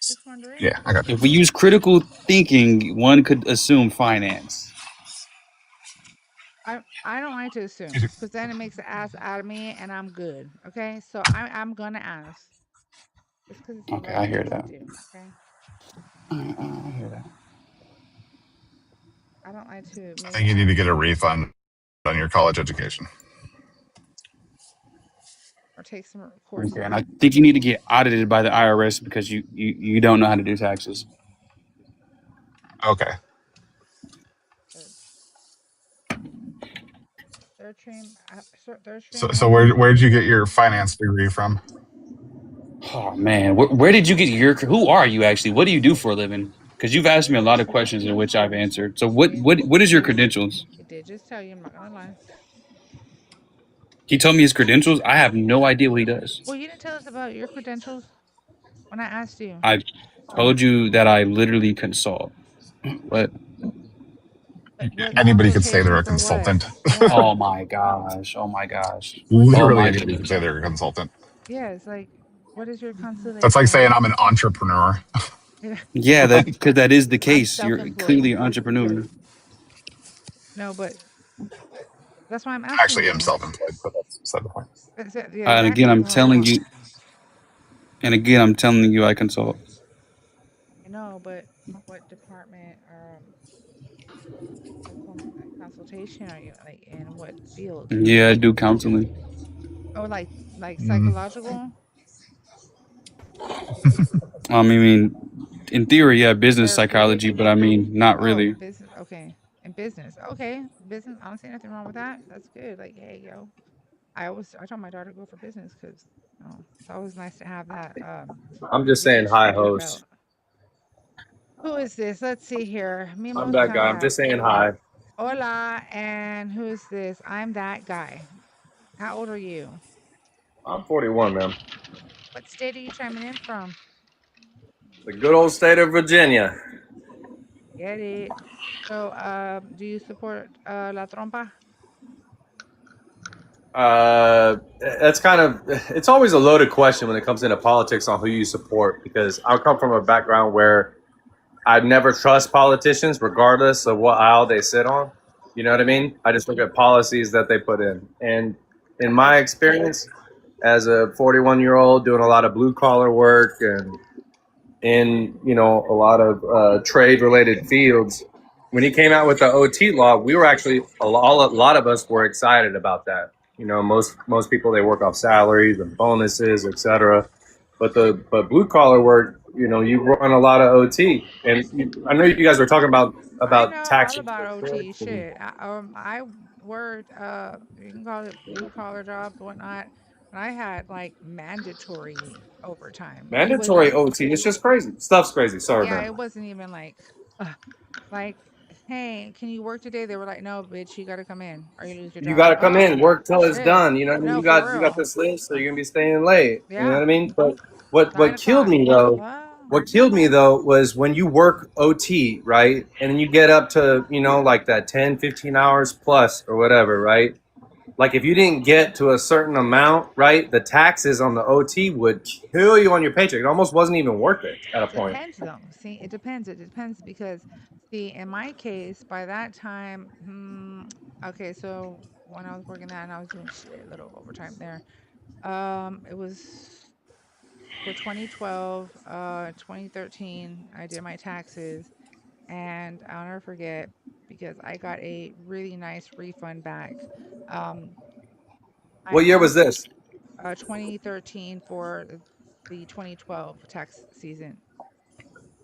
Speaker 1: Just wondering.
Speaker 10: Yeah, I got you.
Speaker 9: If we use critical thinking, one could assume finance.
Speaker 1: I don't like to assume, because then it makes an ass out of me, and I'm good. Okay, so I'm gonna ask.
Speaker 9: Okay, I hear that.
Speaker 1: Okay.
Speaker 9: I hear that.
Speaker 1: I don't like to.
Speaker 10: I think you need to get a refund on your college education,
Speaker 1: or take some courses.
Speaker 9: Okay, and I think you need to get audited by the IRS because you don't know how to do taxes.
Speaker 10: Okay.
Speaker 1: They're trained.
Speaker 10: So where did you get your finance degree from?
Speaker 9: Oh man, where did you get your? Who are you actually? What do you do for a living? Because you've asked me a lot of questions in which I've answered. So what is your credentials?
Speaker 1: He did just tell you. I'm not gonna lie.
Speaker 9: He told me his credentials. I have no idea what he does.
Speaker 1: Well, you didn't tell us about your credentials when I asked you.
Speaker 9: Told you that I literally consult. What?
Speaker 10: Anybody could say they're a
Speaker 1: consultation
Speaker 10: consultant.
Speaker 9: Oh my gosh. Oh my gosh.
Speaker 10: Literally
Speaker 9: my
Speaker 10: anybody could
Speaker 9: goodness.
Speaker 10: say they're a consultant.
Speaker 1: Yeah, it's like, what is your consultation?
Speaker 10: That's like saying I'm an entrepreneur.
Speaker 9: Yeah, that because that is the
Speaker 1: I'm
Speaker 9: case. You're
Speaker 1: self-employed.
Speaker 9: clearly an entrepreneur.
Speaker 1: No, but that's why I'm
Speaker 10: I
Speaker 1: asking
Speaker 10: actually
Speaker 1: you.
Speaker 10: am self-employed, but that's beside the point.
Speaker 1: Yeah,
Speaker 9: And again, I'm telling you. And again, I'm telling you, I consult.
Speaker 1: I know, but what department consultation are you like in? What field?
Speaker 9: Yeah, I do counseling.
Speaker 1: Oh, like psychological?
Speaker 9: I mean, in theory, yeah, business psychology, but I mean, not really.
Speaker 1: Business. Okay, in business. Okay, business. I don't see nothing wrong with that. That's good. Like, hey, yo, I told my daughter to go for business because it's always nice to have that.
Speaker 12: I'm just saying hi, host.
Speaker 1: Who is this? Let's see here.
Speaker 12: I'm that guy. I'm just saying hi.
Speaker 1: Hola, and who is this? I'm that guy. How old are you?
Speaker 12: I'm 41, man.
Speaker 1: What state are you chiming in from?
Speaker 12: The good old state of Virginia.
Speaker 1: Get it. So, do you support La Trompa?
Speaker 12: That's kind of, it's always a loaded question when it comes into politics on who you support, because I come from a background where I never trust politicians regardless of what aisle they sit on. You know what I mean? I just look at policies that they put in. And in my experience as a 41-year-old doing a lot of blue collar work and in, a lot of trade related fields, when he came out with the OT law, we were actually, a lot of us were excited about that. Most people, they work off salaries and bonuses, etc. But blue collar work, you run a lot of OT, and I know you guys were talking about tax.
Speaker 1: All about OT shit. I worked you can call it blue collar jobs, whatnot, and I had like mandatory overtime.
Speaker 12: Mandatory OT. It's just crazy. Stuff's crazy. Sorry,
Speaker 1: yeah,
Speaker 12: man.
Speaker 1: it wasn't even like, hey, can you work today? They were like, no, bitch, you got to come in or you lose your job.
Speaker 12: You got to come in, work till it's done. You know what I mean?
Speaker 1: No,
Speaker 12: you got this list, so you're gonna be staying late.
Speaker 1: Yeah.
Speaker 12: You know what I mean? But what killed me though? What killed me though was when you work OT, right? And you get up to, like that 10, 15 hours plus or whatever, right? Like if you didn't get to a certain amount, right, the taxes on the OT would kill you on your paycheck. It almost wasn't even worth it at a point.
Speaker 1: Depends though. See, it depends. It depends because, see, in my case, by that time, okay, so when I was working that and I was doing a little overtime there, it was for 2012, 2013, I did my taxes, and I'll never forget because I got a really nice refund back.
Speaker 12: What year was this?
Speaker 1: 2013 for the 2012 tax season.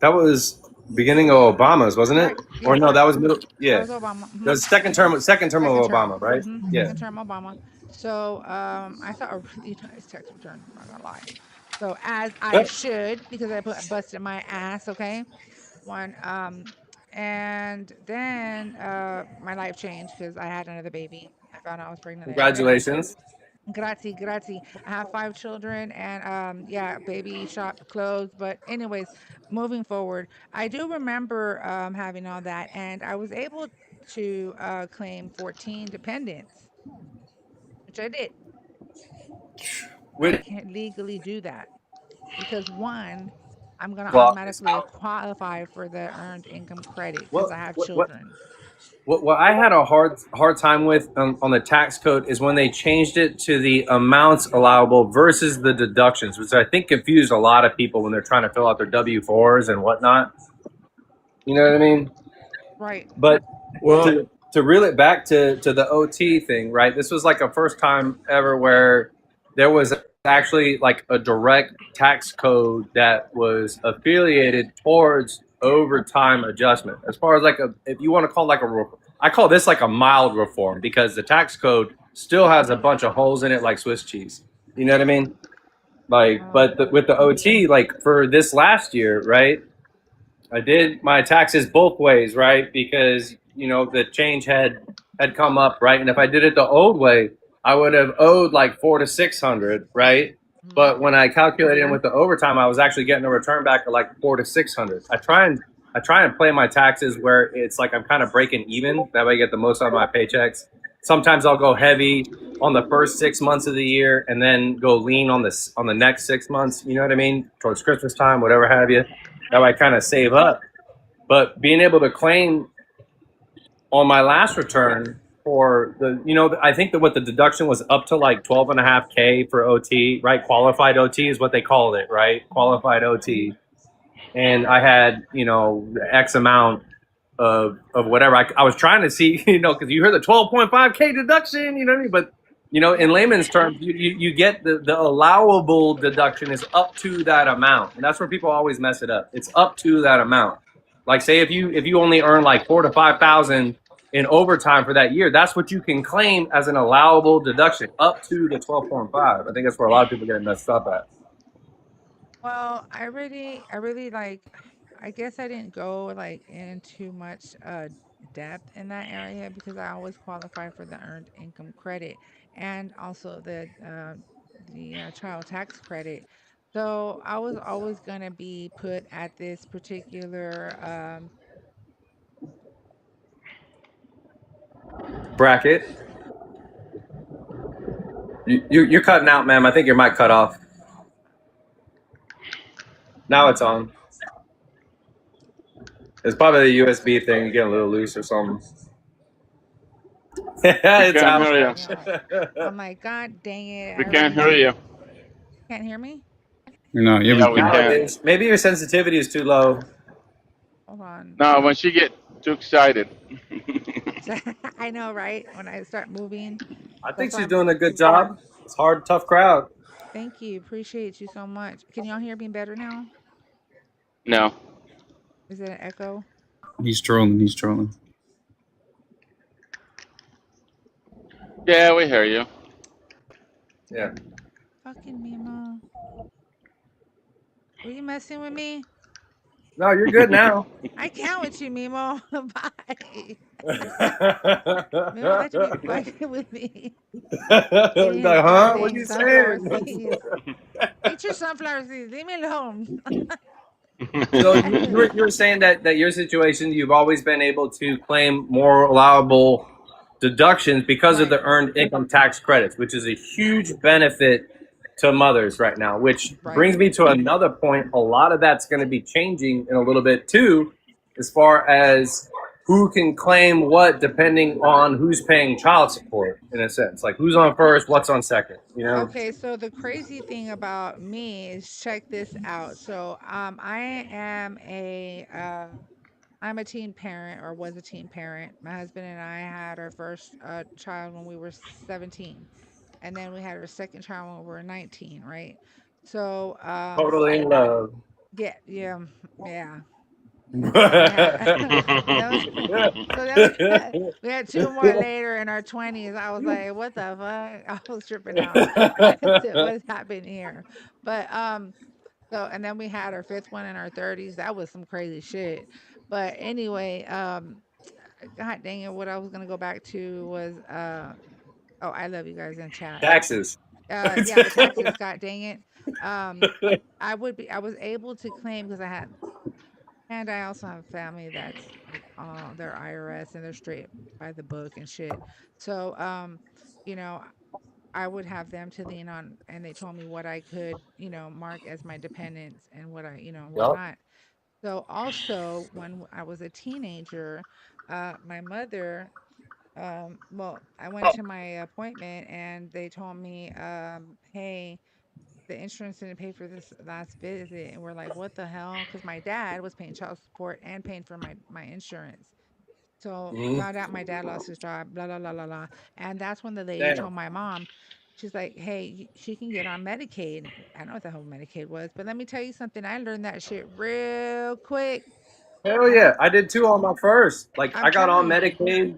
Speaker 12: That was beginning of Obama's, wasn't it?
Speaker 1: Yeah,
Speaker 12: or no, that was middle. Yeah,
Speaker 1: that was Obama.
Speaker 12: That was second term of Obama, right? Yeah.
Speaker 1: Second term Obama. So I thought a really nice tax return. I'm not gonna lie. So as I should, because I busted my ass. Okay, and then my life changed because I had another baby. I found out I was pregnant.
Speaker 12: Congratulations.
Speaker 1: Grazie. I have 5 children and baby shop closed. But anyways, moving forward, I do remember having all that, and I was able to claim 14 dependents, which I did. I can't legally do that because one, I'm gonna automatically qualify for the earned income credit because I have children.
Speaker 12: What I had a hard time with on the tax code is when they changed it to the amounts allowable versus the deductions, which I think confused a lot of people when they're trying to fill out their W-4s and whatnot. You know what I mean?
Speaker 1: Right.
Speaker 12: But to reel it back to the OT thing, right? This was like a first time ever where there was actually like a direct tax code that was affiliated towards overtime adjustment. As far as like if you want to call I call this like a mild reform because the tax code still has a bunch of holes in it like Swiss cheese. You know what I mean? Like, but with the OT, like for this last year, right? I did my taxes both ways, right? Because, the change had come up, right? And if I did it the old way, I would have owed like $400 to $600, right? But when I calculated in with the overtime, I was actually getting a return back of like $400 to $600. I try and play my taxes where it's like I'm kind of breaking even. That way I get the most out of my paychecks. Sometimes I'll go heavy on the first 6 months of the year and then go lean on the next 6 months. You know what I mean? Towards Christmas time, whatever have you. That way I kind of save up. But being able to claim on my last return for I think that what the deduction was up to like 12.5K for OT, right? Qualified OT is what they called it, right? Qualified OT. And I had, X amount of whatever. I was trying to see, because you heard the 12.5K deduction, you know what I mean? But, in layman's terms, you get the allowable deduction is up to that amount. And that's where people always mess it up. It's up to that amount. Like say if you only earn like $4,000 to $5,000 in overtime for that year, that's what you can claim as an allowable deduction up to the 12.5. I think that's where a lot of people get messed up at.
Speaker 1: Well, I really like. I guess I didn't go like into much depth in that area because I always qualify for the earned income credit and also the child tax credit. So I was always gonna be put at this particular
Speaker 12: bracket. You're cutting out, ma'am. I think your mic cut off. Now it's on. It's probably the USB thing. You're getting a little loose or something. It's
Speaker 7: can't
Speaker 12: out.
Speaker 7: hear you.
Speaker 1: I'm like, God dang it.
Speaker 7: We can't hear you.
Speaker 1: Can't hear me?
Speaker 9: No,
Speaker 7: Yeah, we can't.
Speaker 12: Maybe your sensitivity is too low.
Speaker 1: Hold on.
Speaker 7: No, when she get too excited.
Speaker 1: I know, right? When I start moving.
Speaker 12: I think she's doing a good job. It's hard, tough crowd.
Speaker 1: Thank you. Appreciate you so much. Can y'all hear me better now?
Speaker 7: No.
Speaker 1: Is it an echo?
Speaker 9: He's trolling.
Speaker 7: Yeah, we hear you.
Speaker 12: Yeah.
Speaker 1: Fucking Mimo. Were you messing with me?
Speaker 12: No, you're good now.
Speaker 1: I count with you, Mimo. Bye. Mimo, let you be fucking with me.
Speaker 12: Like, huh? What are you saying?
Speaker 1: Eat your sunflower seeds. Leave me alone.
Speaker 12: So you were saying that your situation, you've always been able to claim more allowable deductions because of the earned income tax credits, which is a huge benefit to mothers right now, which brings me to another point. A lot of that's going to be changing in a little bit too, as far as who can claim what depending on who's paying child support, in a sense. Like who's on first, what's on second,
Speaker 1: Okay, so the crazy thing about me is, check this out. So I am I'm a teen parent, or was a teen parent. My husband and I had our first child when we were 17. And then we had our second child when we were 19, right? So
Speaker 12: totally in love.
Speaker 1: Yeah. So we had two more later in our 20s. I was like, what the fuck? I was tripping out. What's happening here? But so, and then we had our fifth one in our 30s. That was some crazy shit. But anyway, God dang it, what I was gonna go back to was oh, I love you guys in chat.
Speaker 12: Taxes.
Speaker 1: Yeah, the taxes. God dang it. I was able to claim because I had, and I also have family that's like, they're IRS and they're straight by the book and shit. So, I would have them to lean on, and they told me what I could, mark as my dependents and what I, whatnot. So also when I was a teenager, my mother, well, I went to my appointment and they told me, hey, the insurance didn't pay for this last visit. And we're like, what the hell? Because my dad was paying child support and paying for my insurance. So found out my dad lost his job, blah, blah, blah, blah, blah. And that's when the lady told my mom, she's like, hey, she can get on Medicaid. I don't know what the hell Medicaid was, but let me tell you something. I learned that shit real quick.
Speaker 12: Hell yeah. I did too on my first. Like I got on Medicaid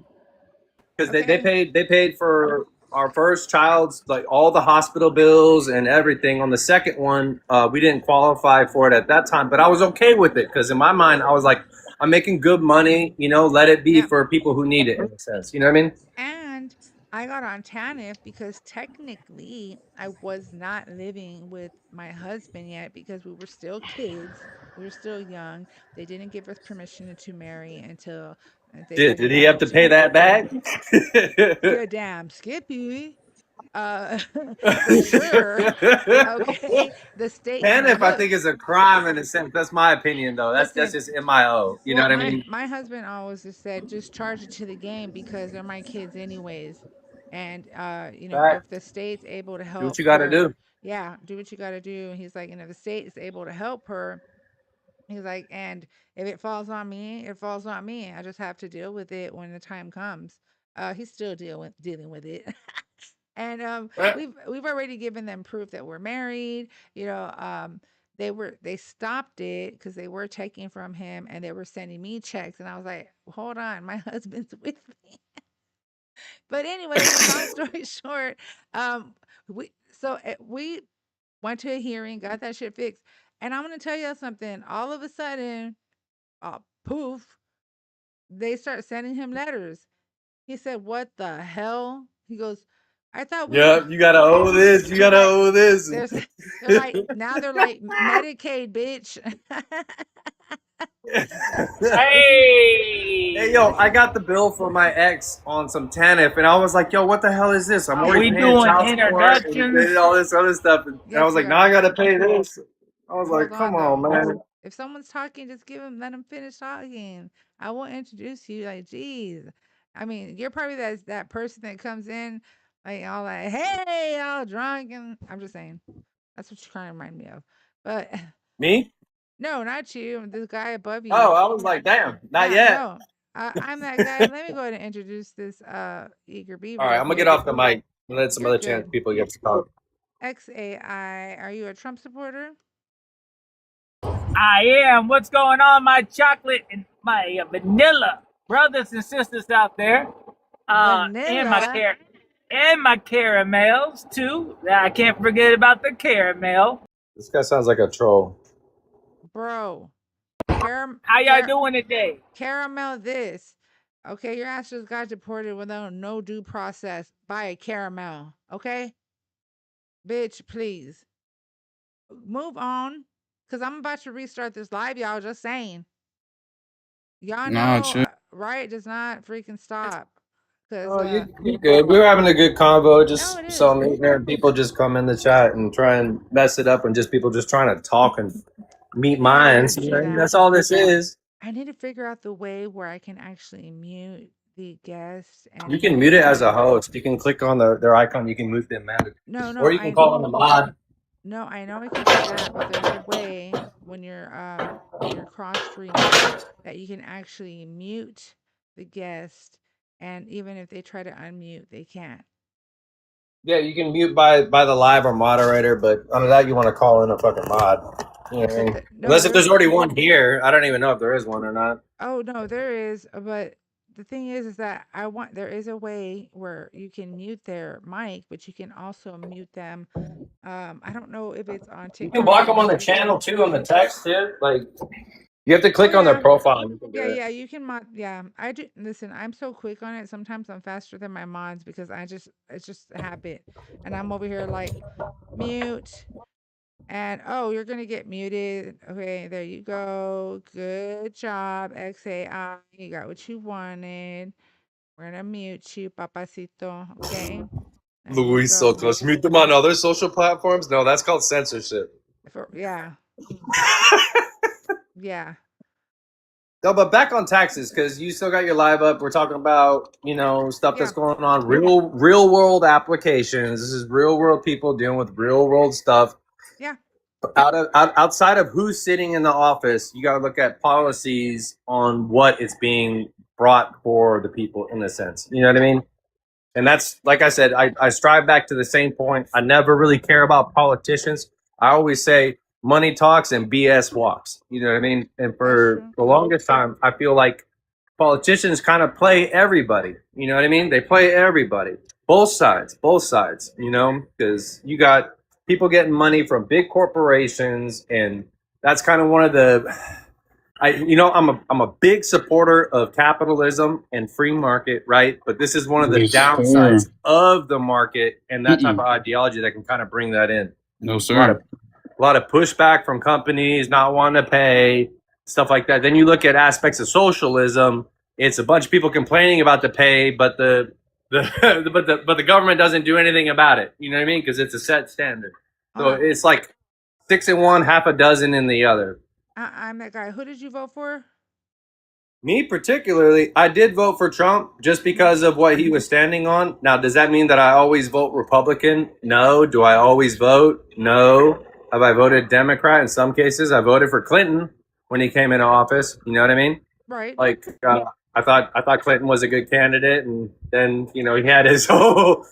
Speaker 12: because they paid for our first child's, like all the hospital bills and everything. On the second one, we didn't qualify for it at that time, but I was okay with it because in my mind, I was like, I'm making good money, let it be for people who need it, in a sense. You know what I mean?
Speaker 1: And I got on TANF because technically I was not living with my husband yet because we were still kids. We were still young. They didn't give us permission to marry until they said
Speaker 12: Did
Speaker 1: we
Speaker 12: he
Speaker 1: were
Speaker 12: have to pay that back?
Speaker 1: You're a damn Skippy. For sure. Okay. The state
Speaker 12: TANF, I
Speaker 1: look,
Speaker 12: think, is a crime in a sense. That's my opinion, though. That's
Speaker 1: listen,
Speaker 12: just MIO. You know
Speaker 1: well,
Speaker 12: what I mean?
Speaker 1: my husband always just said, just charge it to the game because they're my kids anyways. And
Speaker 12: Right.
Speaker 1: if the state's able to
Speaker 12: Do what
Speaker 1: help
Speaker 12: you got to
Speaker 1: her,
Speaker 12: do.
Speaker 1: yeah, do what you got to do. And he's like, the state is able to help her. He's like, and if it falls on me, it falls on me. I just have to deal with it when the time comes. He's still dealing with it. And we've already given them proof that we're married. They stopped it because they were taking from him and they were sending me checks, and I was like, hold on, my husband's with me. But anyways, long story short, we went to a hearing, got that shit fixed, and I'm gonna tell you something. All of a sudden, poof, they start sending him letters. He said, "What the hell?" He goes, "I thought we
Speaker 12: Yeah, you got to owe this. You got to owe this.
Speaker 1: They're like Medicaid, bitch."
Speaker 12: Hey, yo, I got the bill for my ex on some TANF, and I was like, yo, what the hell is this? I'm already paying child support and all this other stuff. And I was like, now I got to pay this. I was like, come on, man.
Speaker 1: If someone's talking, just let them finish talking. I won't introduce you. Like, geez. I mean, you're probably that person that comes in, like, all like, hey, all drunk. And I'm just saying, that's what you kind of remind me of. But
Speaker 12: Me?
Speaker 1: no, not you. This guy above you.
Speaker 12: Oh, I was like, damn, not yet.
Speaker 1: No, I'm that guy. Let me go ahead and introduce this eager beaver.
Speaker 12: All right, I'm going to get off the mic and let some
Speaker 1: You're
Speaker 12: other chance
Speaker 1: good.
Speaker 12: people get to talk.
Speaker 1: XAI, are you a Trump supporter?
Speaker 13: I am. What's going on, my chocolate and my vanilla brothers and sisters out there? And my caramels too. I can't forget about the caramel.
Speaker 12: This guy sounds like a troll.
Speaker 1: Bro.
Speaker 13: How y'all doing today?
Speaker 1: Caramel this. Okay, your ass just got deported without no due process by a caramel. Okay? Bitch, please. Move on. Because I'm about to restart this live, y'all. Just saying. Y'all know Riot does not freaking stop.
Speaker 12: Oh, you're good. We were having a good convo. Just some ignorant people just come in the chat and try and mess it up, and just people just trying to talk and meet minds. That's all this is.
Speaker 1: I need to figure out the way where I can actually mute the guests. And
Speaker 12: You can mute it as a host. You can click on their icon. You can mute them, man.
Speaker 1: No.
Speaker 12: Or you can call them a mod.
Speaker 1: No, I know I can do that, but there's a way when you're cross streaming that you can actually mute the guest, and even if they try to unmute, they can't.
Speaker 12: Yeah, you can mute by the live or moderator, but under that you want to call in a fucking mod. You know what I mean? Unless if there's already one here, I don't even know if there is one or not.
Speaker 1: Oh no, there is, but the thing is that there is a way where you can mute their mic, but you can also mute them. I don't know if it's on TikTok.
Speaker 12: You can block them on the channel too, on the text too. Like you have to click on their profile.
Speaker 1: Yeah, you can mod. Yeah, I do. Listen, I'm so quick on it. Sometimes I'm faster than my mods because it's just a habit, and I'm over here like mute. And you're gonna get muted. Okay, there you go. Good job, XAI. You got what you wanted. We're gonna mute you, papacito. Okay.
Speaker 12: Luis Sotos. Mute them on other social platforms? No, that's called censorship.
Speaker 1: Yeah. Yeah.
Speaker 12: No, but back on taxes, because you still got your live up. We're talking about, stuff that's going on, real world applications. This is real world people dealing with real world stuff.
Speaker 1: Yeah.
Speaker 12: Outside of who's sitting in the office, you got to look at policies on what is being brought for the people in a sense. You know what I mean? And that's, like I said, I strive back to the same point. I never really care about politicians. I always say money talks and BS walks. You know what I mean? And for the longest time, I feel like politicians kind of play everybody. You know what I mean? They play everybody. Both sides, because you got people getting money from big corporations. And that's kind of one of the I'm a big supporter of capitalism and free market, right? But this is one of the
Speaker 9: Yes,
Speaker 12: downsides
Speaker 9: sir.
Speaker 12: of the market and that type of ideology that can kind of bring that in.
Speaker 9: No,
Speaker 12: A
Speaker 9: sir.
Speaker 12: lot of pushback from companies not wanting to pay, stuff like that. Then you look at aspects of socialism. It's a bunch of people complaining about the pay, but the government doesn't do anything about it. You know what I mean? Because it's a set standard. So it's like 6 in one, half a dozen in the other.
Speaker 1: I'm that guy. Who did you vote for?
Speaker 12: Me particularly, I did vote for Trump just because of what he was standing on. Now, does that mean that I always vote Republican? No. Do I always vote? No. Have I voted Democrat? In some cases, I voted for Clinton when he came into office. You know what I mean?
Speaker 1: Right.
Speaker 12: Like, I thought Clinton was a good candidate, and then he had his whole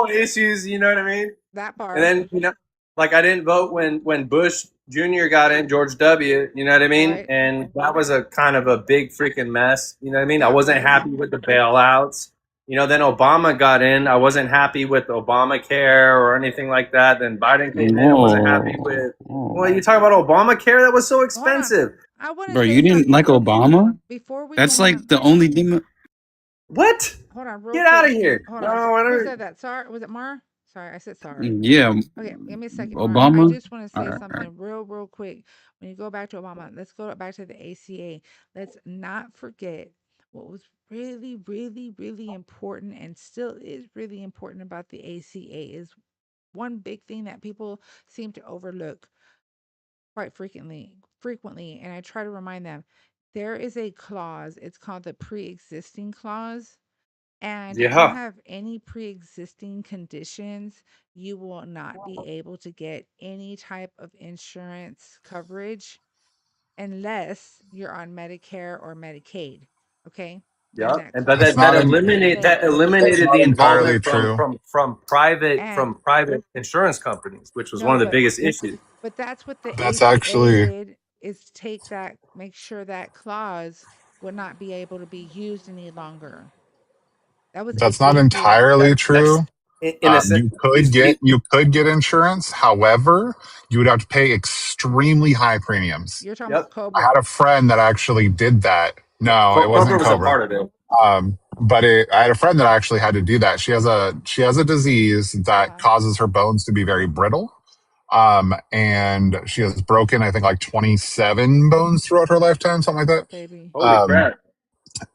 Speaker 12: issues. You know what I mean?
Speaker 1: That part.
Speaker 12: And then like I didn't vote when Bush Jr. got in, George W. You know what I mean?
Speaker 1: Right.
Speaker 12: And that was a kind of a big freaking mess. You know what I mean? I wasn't happy with the bailouts. Then Obama got in. I wasn't happy with Obamacare or anything like that. Then Biden came in. I wasn't happy with. Well, you talking about Obamacare? That was so expensive.
Speaker 9: Bro, you didn't like Obama?
Speaker 1: Before we
Speaker 9: That's like the only demo.
Speaker 12: What?
Speaker 1: Hold on, real
Speaker 12: Get
Speaker 1: quick.
Speaker 12: out of here.
Speaker 1: Hold
Speaker 12: No,
Speaker 1: on.
Speaker 12: I
Speaker 1: Who
Speaker 12: don't.
Speaker 1: said that? Sorry, was it Mar? Sorry, I said sorry.
Speaker 9: Yeah.
Speaker 1: Okay, give me a second.
Speaker 9: Obama?
Speaker 1: Mar. I just want to say
Speaker 9: Alright,
Speaker 1: something real quick. When you go back to Obama, let's go back to the ACA. Let's not forget what was really, really, really important and still is really important about the ACA is one big thing that people seem to overlook quite frequently, and I try to remind them. There is a clause, it's called the pre-existing clause. And if you
Speaker 12: Yeah.
Speaker 1: have any pre-existing conditions, you will not be able to get any type of insurance coverage unless you're on Medicare or Medicaid. Okay? There's
Speaker 12: Yeah,
Speaker 1: that
Speaker 12: and but
Speaker 1: clause
Speaker 12: that
Speaker 1: in
Speaker 12: eliminated
Speaker 10: not
Speaker 12: the
Speaker 10: entirely
Speaker 12: involvement
Speaker 10: true.
Speaker 12: from private
Speaker 1: And
Speaker 12: insurance companies, which was one
Speaker 1: no,
Speaker 12: of the biggest issues.
Speaker 1: but that's what the
Speaker 10: That's
Speaker 1: ACA
Speaker 10: actually
Speaker 1: did is make sure that clause would not be able to be used any longer. That was a
Speaker 10: that's not
Speaker 1: big deal.
Speaker 10: entirely
Speaker 12: That's
Speaker 10: true.
Speaker 12: in a sense.
Speaker 10: You could get insurance. However, you would have to pay extremely high premiums.
Speaker 1: You're talking about
Speaker 10: I had
Speaker 1: Cobra.
Speaker 10: a friend that actually did that. No, it
Speaker 12: Cobra
Speaker 10: wasn't
Speaker 12: was a
Speaker 10: Cobra.
Speaker 12: part of it.
Speaker 10: But I had a friend that actually had to do that. She has a disease that causes her bones to be very brittle. And she has broken, I think, like 27 bones throughout her lifetime, something like that.
Speaker 1: Baby.
Speaker 12: Holy crap!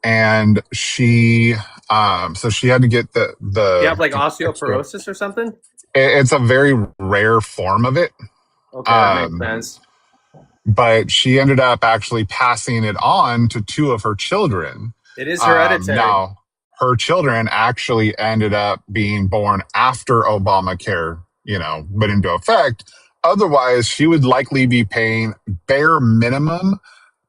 Speaker 10: And she, so she had to get
Speaker 12: Do you have like osteoporosis or something?
Speaker 10: It's a very rare form of it.
Speaker 12: Okay, that makes sense.
Speaker 10: But she ended up actually passing it on to two of her children.
Speaker 12: It is hereditary.
Speaker 10: Now, her children actually ended up being born after Obamacare, went into effect. Otherwise, she would likely be paying bare minimum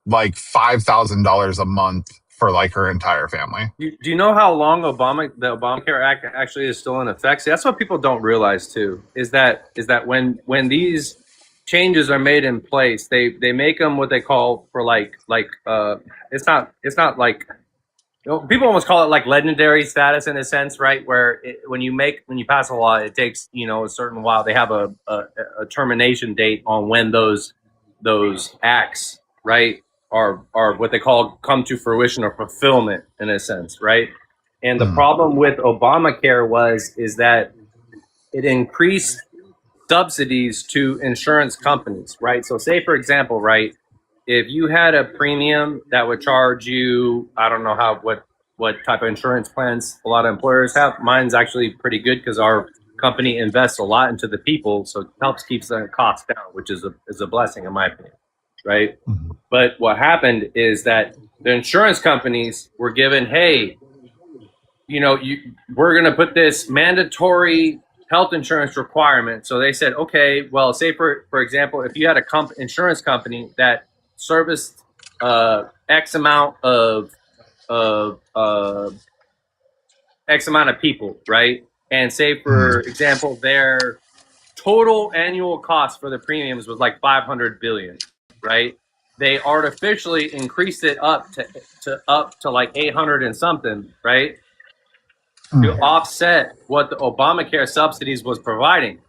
Speaker 10: like $5,000 a month for like her entire family.
Speaker 12: Do you know how long the Obamacare Act actually is still in effect? See, that's what people don't realize too. Is that when these changes are made in place, they make them what they call for it's not like people almost call it like legendary status in a sense, right? Where when you pass a law, it takes a certain while. They have a termination date on when those acts, right, are what they call come to fruition or fulfillment in a sense, right? And the problem with Obamacare is that it increased subsidies to insurance companies, right? So say, for example, right, if you had a premium that would charge you, I don't know what type of insurance plans a lot of employers have. Mine's actually pretty good because our company invests a lot into the people, so it helps keep the cost down, which is a blessing in my opinion, right?
Speaker 10: Mm-hmm.
Speaker 12: But what happened is that the insurance companies were given, hey, we're going to put this mandatory health insurance requirement. So they said, okay, well, say for example, if you had a insurance company that serviced X amount of people, right? And say for example, their total annual cost for the premiums was like 500 billion, right? They artificially increased it up to like 800 and something, right? To offset what the Obamacare subsidies was providing.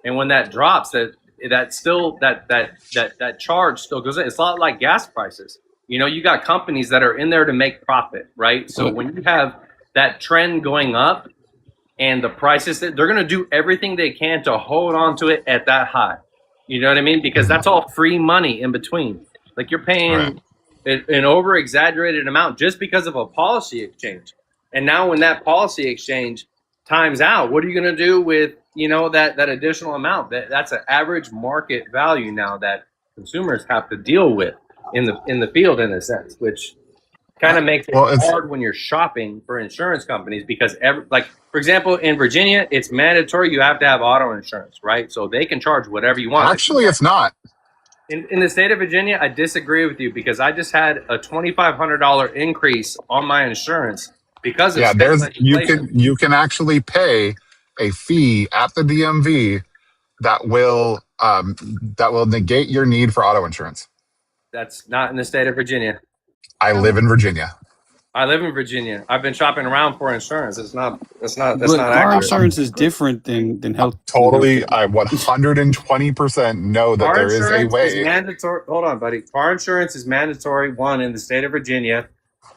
Speaker 12: And when that drops, that that still that charge still goes in. It's a lot like gas prices. You know, you got companies that are in there to make profit, right? So when you have that trend going up and the prices, they're going to do everything they can to hold on to it at that high. You know what I mean? Because that's all free money in between. Like you're paying an over exaggerated amount just because of a policy exchange. And now when that policy exchange times out, what are you going to do with, you know, that additional amount? That's an average market value now that consumers have to deal with in the field, in a sense, which kind of makes it hard when you're shopping for insurance companies, because like, for example, in Virginia, it's mandatory you have to have auto insurance, right? So they can charge whatever you want.
Speaker 10: Actually, it's not.
Speaker 12: In the state of Virginia, I disagree with you, because I just had a $2,500 increase on my insurance because of state legislation.
Speaker 10: you can actually pay a fee at the DMV that will negate your need for auto insurance.
Speaker 12: That's not in the state of Virginia.
Speaker 10: I live in Virginia.
Speaker 12: I live in Virginia. I've been shopping around for insurance. That's not
Speaker 9: Car
Speaker 12: accurate.
Speaker 9: insurance is different than health.
Speaker 10: Totally, I 120% know that
Speaker 12: Car
Speaker 10: there is a
Speaker 12: insurance
Speaker 10: way.
Speaker 12: is mandatory. Hold on, buddy. Car insurance is mandatory, one, in the state of Virginia,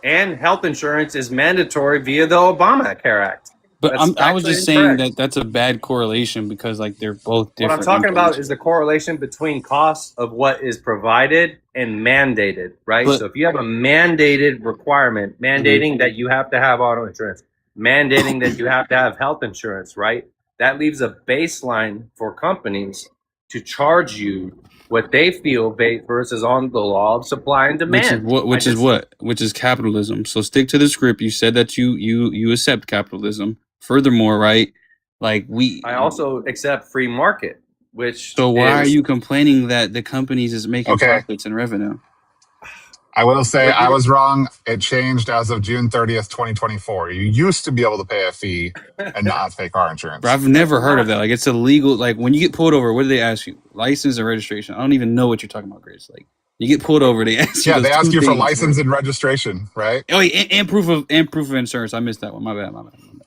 Speaker 12: and health insurance is mandatory via the Obamacare Act.
Speaker 9: But I was just saying that that's a bad correlation, because like they're both different.
Speaker 12: What I'm talking about is the correlation between costs of what is provided and mandated, right? So if you have a mandated requirement, mandating that you have to have auto insurance, mandating that you have to have health insurance, right? That leaves a baseline for companies to charge you what they feel versus on the law of supply and demand.
Speaker 9: Which is capitalism. So stick to the script. You said that you accept capitalism. Furthermore, right? Like
Speaker 12: I also accept free market, which.
Speaker 9: So why are you complaining that the companies is making profits and revenue?
Speaker 10: I will say I was wrong. It changed as of June 30th, 2024. You used to be able to pay a fee and not have to pay car insurance.
Speaker 9: Bro, I've never heard of that. Like, it's illegal. Like, when you get pulled over, what do they ask you? License or registration? I don't even know what you're talking about, Grace. Like, you get pulled over, they ask you.
Speaker 10: Yeah, they ask you for license and registration, right?
Speaker 9: Oh, and proof of insurance. I missed that one. My bad.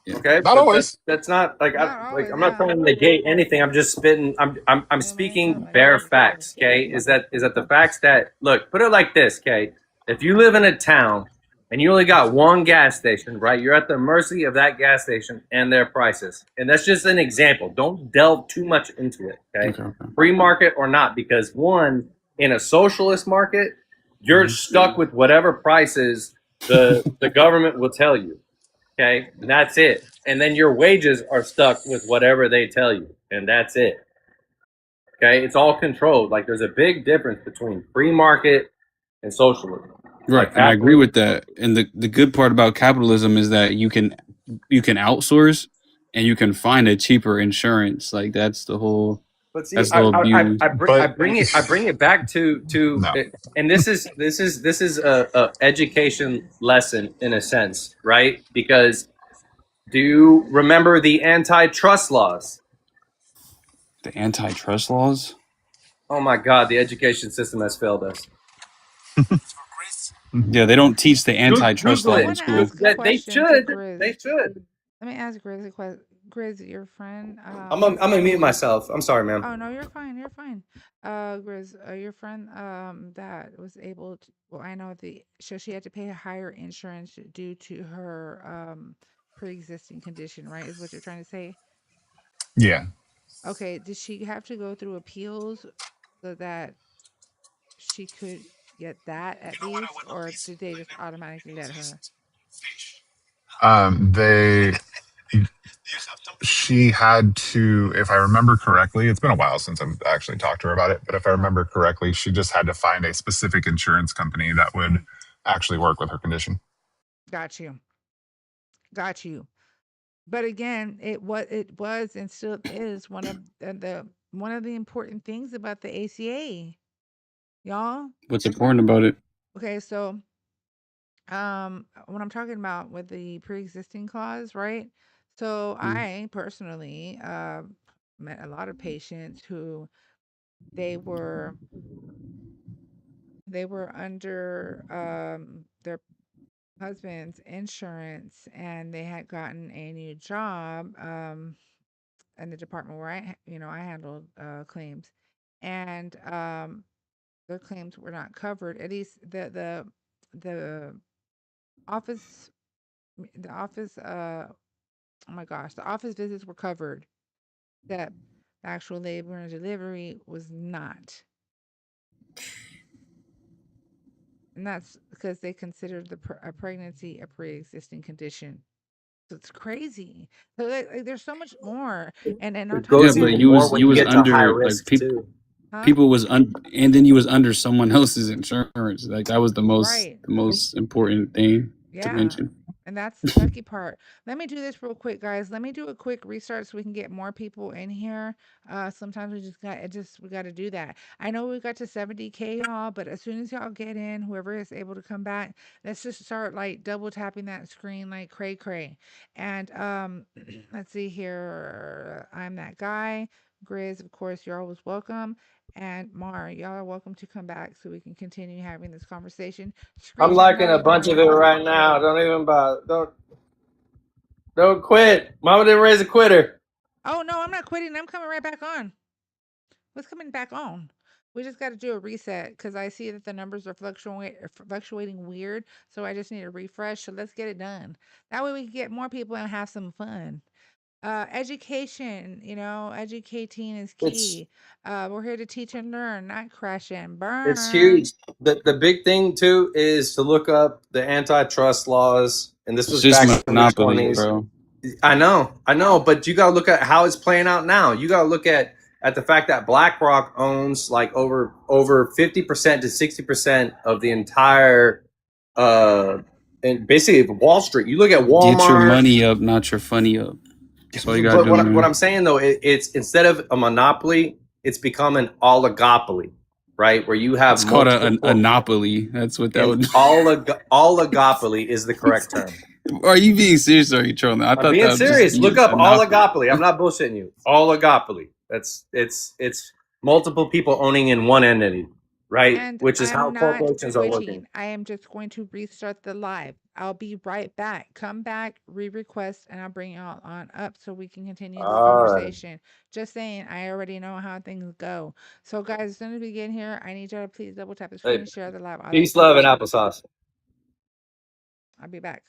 Speaker 9: Yeah.
Speaker 12: Okay,
Speaker 10: not always.
Speaker 12: That's not like I'm not trying to negate anything. I'm just spitting. I'm speaking bare facts. Okay, is that the facts that look? Put it like this. Okay, if you live in a town and you only got one gas station, right? You're at the mercy of that gas station and their prices. And that's just an example. Don't delve too much into it. Okay, free market or not, because one, in a socialist market, you're stuck with whatever prices the government will tell you. Okay, and that's it. And then your wages are stuck with whatever they tell you, and that's it. Okay, it's all controlled. Like, there's a big difference between free market and socialism.
Speaker 9: Right, and I agree with that. And the good part about capitalism is that you can outsource and you can find a cheaper insurance. Like, that's the whole.
Speaker 12: But see,
Speaker 9: that's the whole beauty.
Speaker 12: I bring it back to and this is a education lesson in a sense, right? Because do you remember the antitrust laws?
Speaker 9: The antitrust laws?
Speaker 12: Oh my God, the education system has failed us.
Speaker 9: Yeah, they don't teach the antitrust law in school.
Speaker 12: They should. They should.
Speaker 1: Let me ask Grizz a question. Grizz, your friend.
Speaker 12: I'm gonna mute myself. I'm sorry, ma'am.
Speaker 1: Oh no, you're fine. You're fine. Grizz, your friend that was able to. Well, I know so she had to pay a higher insurance due to her pre-existing condition, right? Is what you're trying to say?
Speaker 10: Yeah.
Speaker 1: Okay. Did she have to go through appeals so that she could get that at least, or did they just automatically let her?
Speaker 10: She had to, if I remember correctly, it's been a while since I've actually talked to her about it, but if I remember correctly, she just had to find a specific insurance company that would actually work with her condition.
Speaker 1: Got you. But again, it was and still is one of the important things about the ACA, y'all.
Speaker 9: What's important about it?
Speaker 1: Okay, so what I'm talking about with the pre-existing clause, right? So I personally met a lot of patients who they were under their husband's insurance, and they had gotten a new job in the department where I handled claims, and their claims were not covered. At least the office oh my gosh, the office visits were covered. That the actual labor and delivery was not. And that's because they considered a pregnancy a pre-existing condition. So it's crazy. So there's so much more. And on
Speaker 12: It
Speaker 1: top
Speaker 9: Yeah,
Speaker 1: of
Speaker 12: goes
Speaker 9: but
Speaker 1: that,
Speaker 12: even
Speaker 9: you
Speaker 12: more
Speaker 9: was
Speaker 12: when
Speaker 9: you
Speaker 12: you
Speaker 9: was
Speaker 12: get to high
Speaker 9: under like
Speaker 12: risk too.
Speaker 1: huh?
Speaker 9: people was and then you was under someone else's insurance. Like that was the
Speaker 1: Right.
Speaker 9: most important thing to
Speaker 1: Yeah.
Speaker 9: mention.
Speaker 1: And that's the sucky part. Let me do this real quick, guys. Let me do a quick restart so we can get more people in here. Sometimes we got to do that. I know we got to 70K, y'all, but as soon as y'all get in, whoever is able to come back, let's just start like double tapping that screen like cray cray. And let's see here. I'm that guy. Grizz, of course, you're always welcome. And Mar, y'all are welcome to come back so we can continue having this conversation.
Speaker 12: I'm
Speaker 1: Screenshot
Speaker 12: liking
Speaker 1: Mar,
Speaker 12: a
Speaker 1: you can
Speaker 12: bunch of
Speaker 1: join
Speaker 12: it
Speaker 1: us.
Speaker 12: right now. Don't even bother. Don't quit. Mama didn't raise a quitter.
Speaker 1: Oh no, I'm not quitting. I'm coming right back on. What's coming back on? We just got to do a reset because I see that the numbers are fluctuating weird. So I just need a refresh. So let's get it done. That way we can get more people and have some fun. Education, educating is
Speaker 12: It's
Speaker 1: key. We're here to teach and learn, not crash and
Speaker 12: it's
Speaker 1: burn.
Speaker 12: huge. The big thing too is to look up the antitrust laws, and this
Speaker 9: It's
Speaker 12: was
Speaker 9: just
Speaker 12: back in the
Speaker 9: monopoly,
Speaker 12: 20s.
Speaker 9: bro.
Speaker 12: I know, but you gotta look at how it's playing out now. You gotta look at the fact that BlackRock owns like over 50% to 60% of the entire and basically Wall Street. You look at Walmart.
Speaker 9: Get your money up, not your funny up. That's all you gotta
Speaker 12: But
Speaker 9: do,
Speaker 12: what
Speaker 9: man.
Speaker 12: I'm saying though, it's instead of a monopoly, it's become an oligopoly, right? Where you have
Speaker 9: It's called a
Speaker 12: multiple.
Speaker 9: monopoly. That's what that would be.
Speaker 12: Oligopoly is the correct term.
Speaker 9: Are you being serious or are you trolling? I
Speaker 12: I'm
Speaker 9: thought
Speaker 12: being
Speaker 9: that would just
Speaker 12: serious.
Speaker 9: be
Speaker 12: Look up
Speaker 9: monopoly.
Speaker 12: oligopoly. I'm not bullshitting you. Oligopoly. It's multiple people owning in one entity, right?
Speaker 1: And
Speaker 12: Which is how
Speaker 1: I'm not
Speaker 12: corporations are working.
Speaker 1: quitting. I am just going to restart the live. I'll be right back. Come back, re-request, and I'll bring y'all on up so we can continue this
Speaker 12: All right.
Speaker 1: conversation. Just saying, I already know how things go. So, guys, as soon as we get here, I need y'all to please double tap the screen
Speaker 12: Hey,
Speaker 1: and share the live.
Speaker 12: peace, love, and applesauce.
Speaker 1: I'll be back.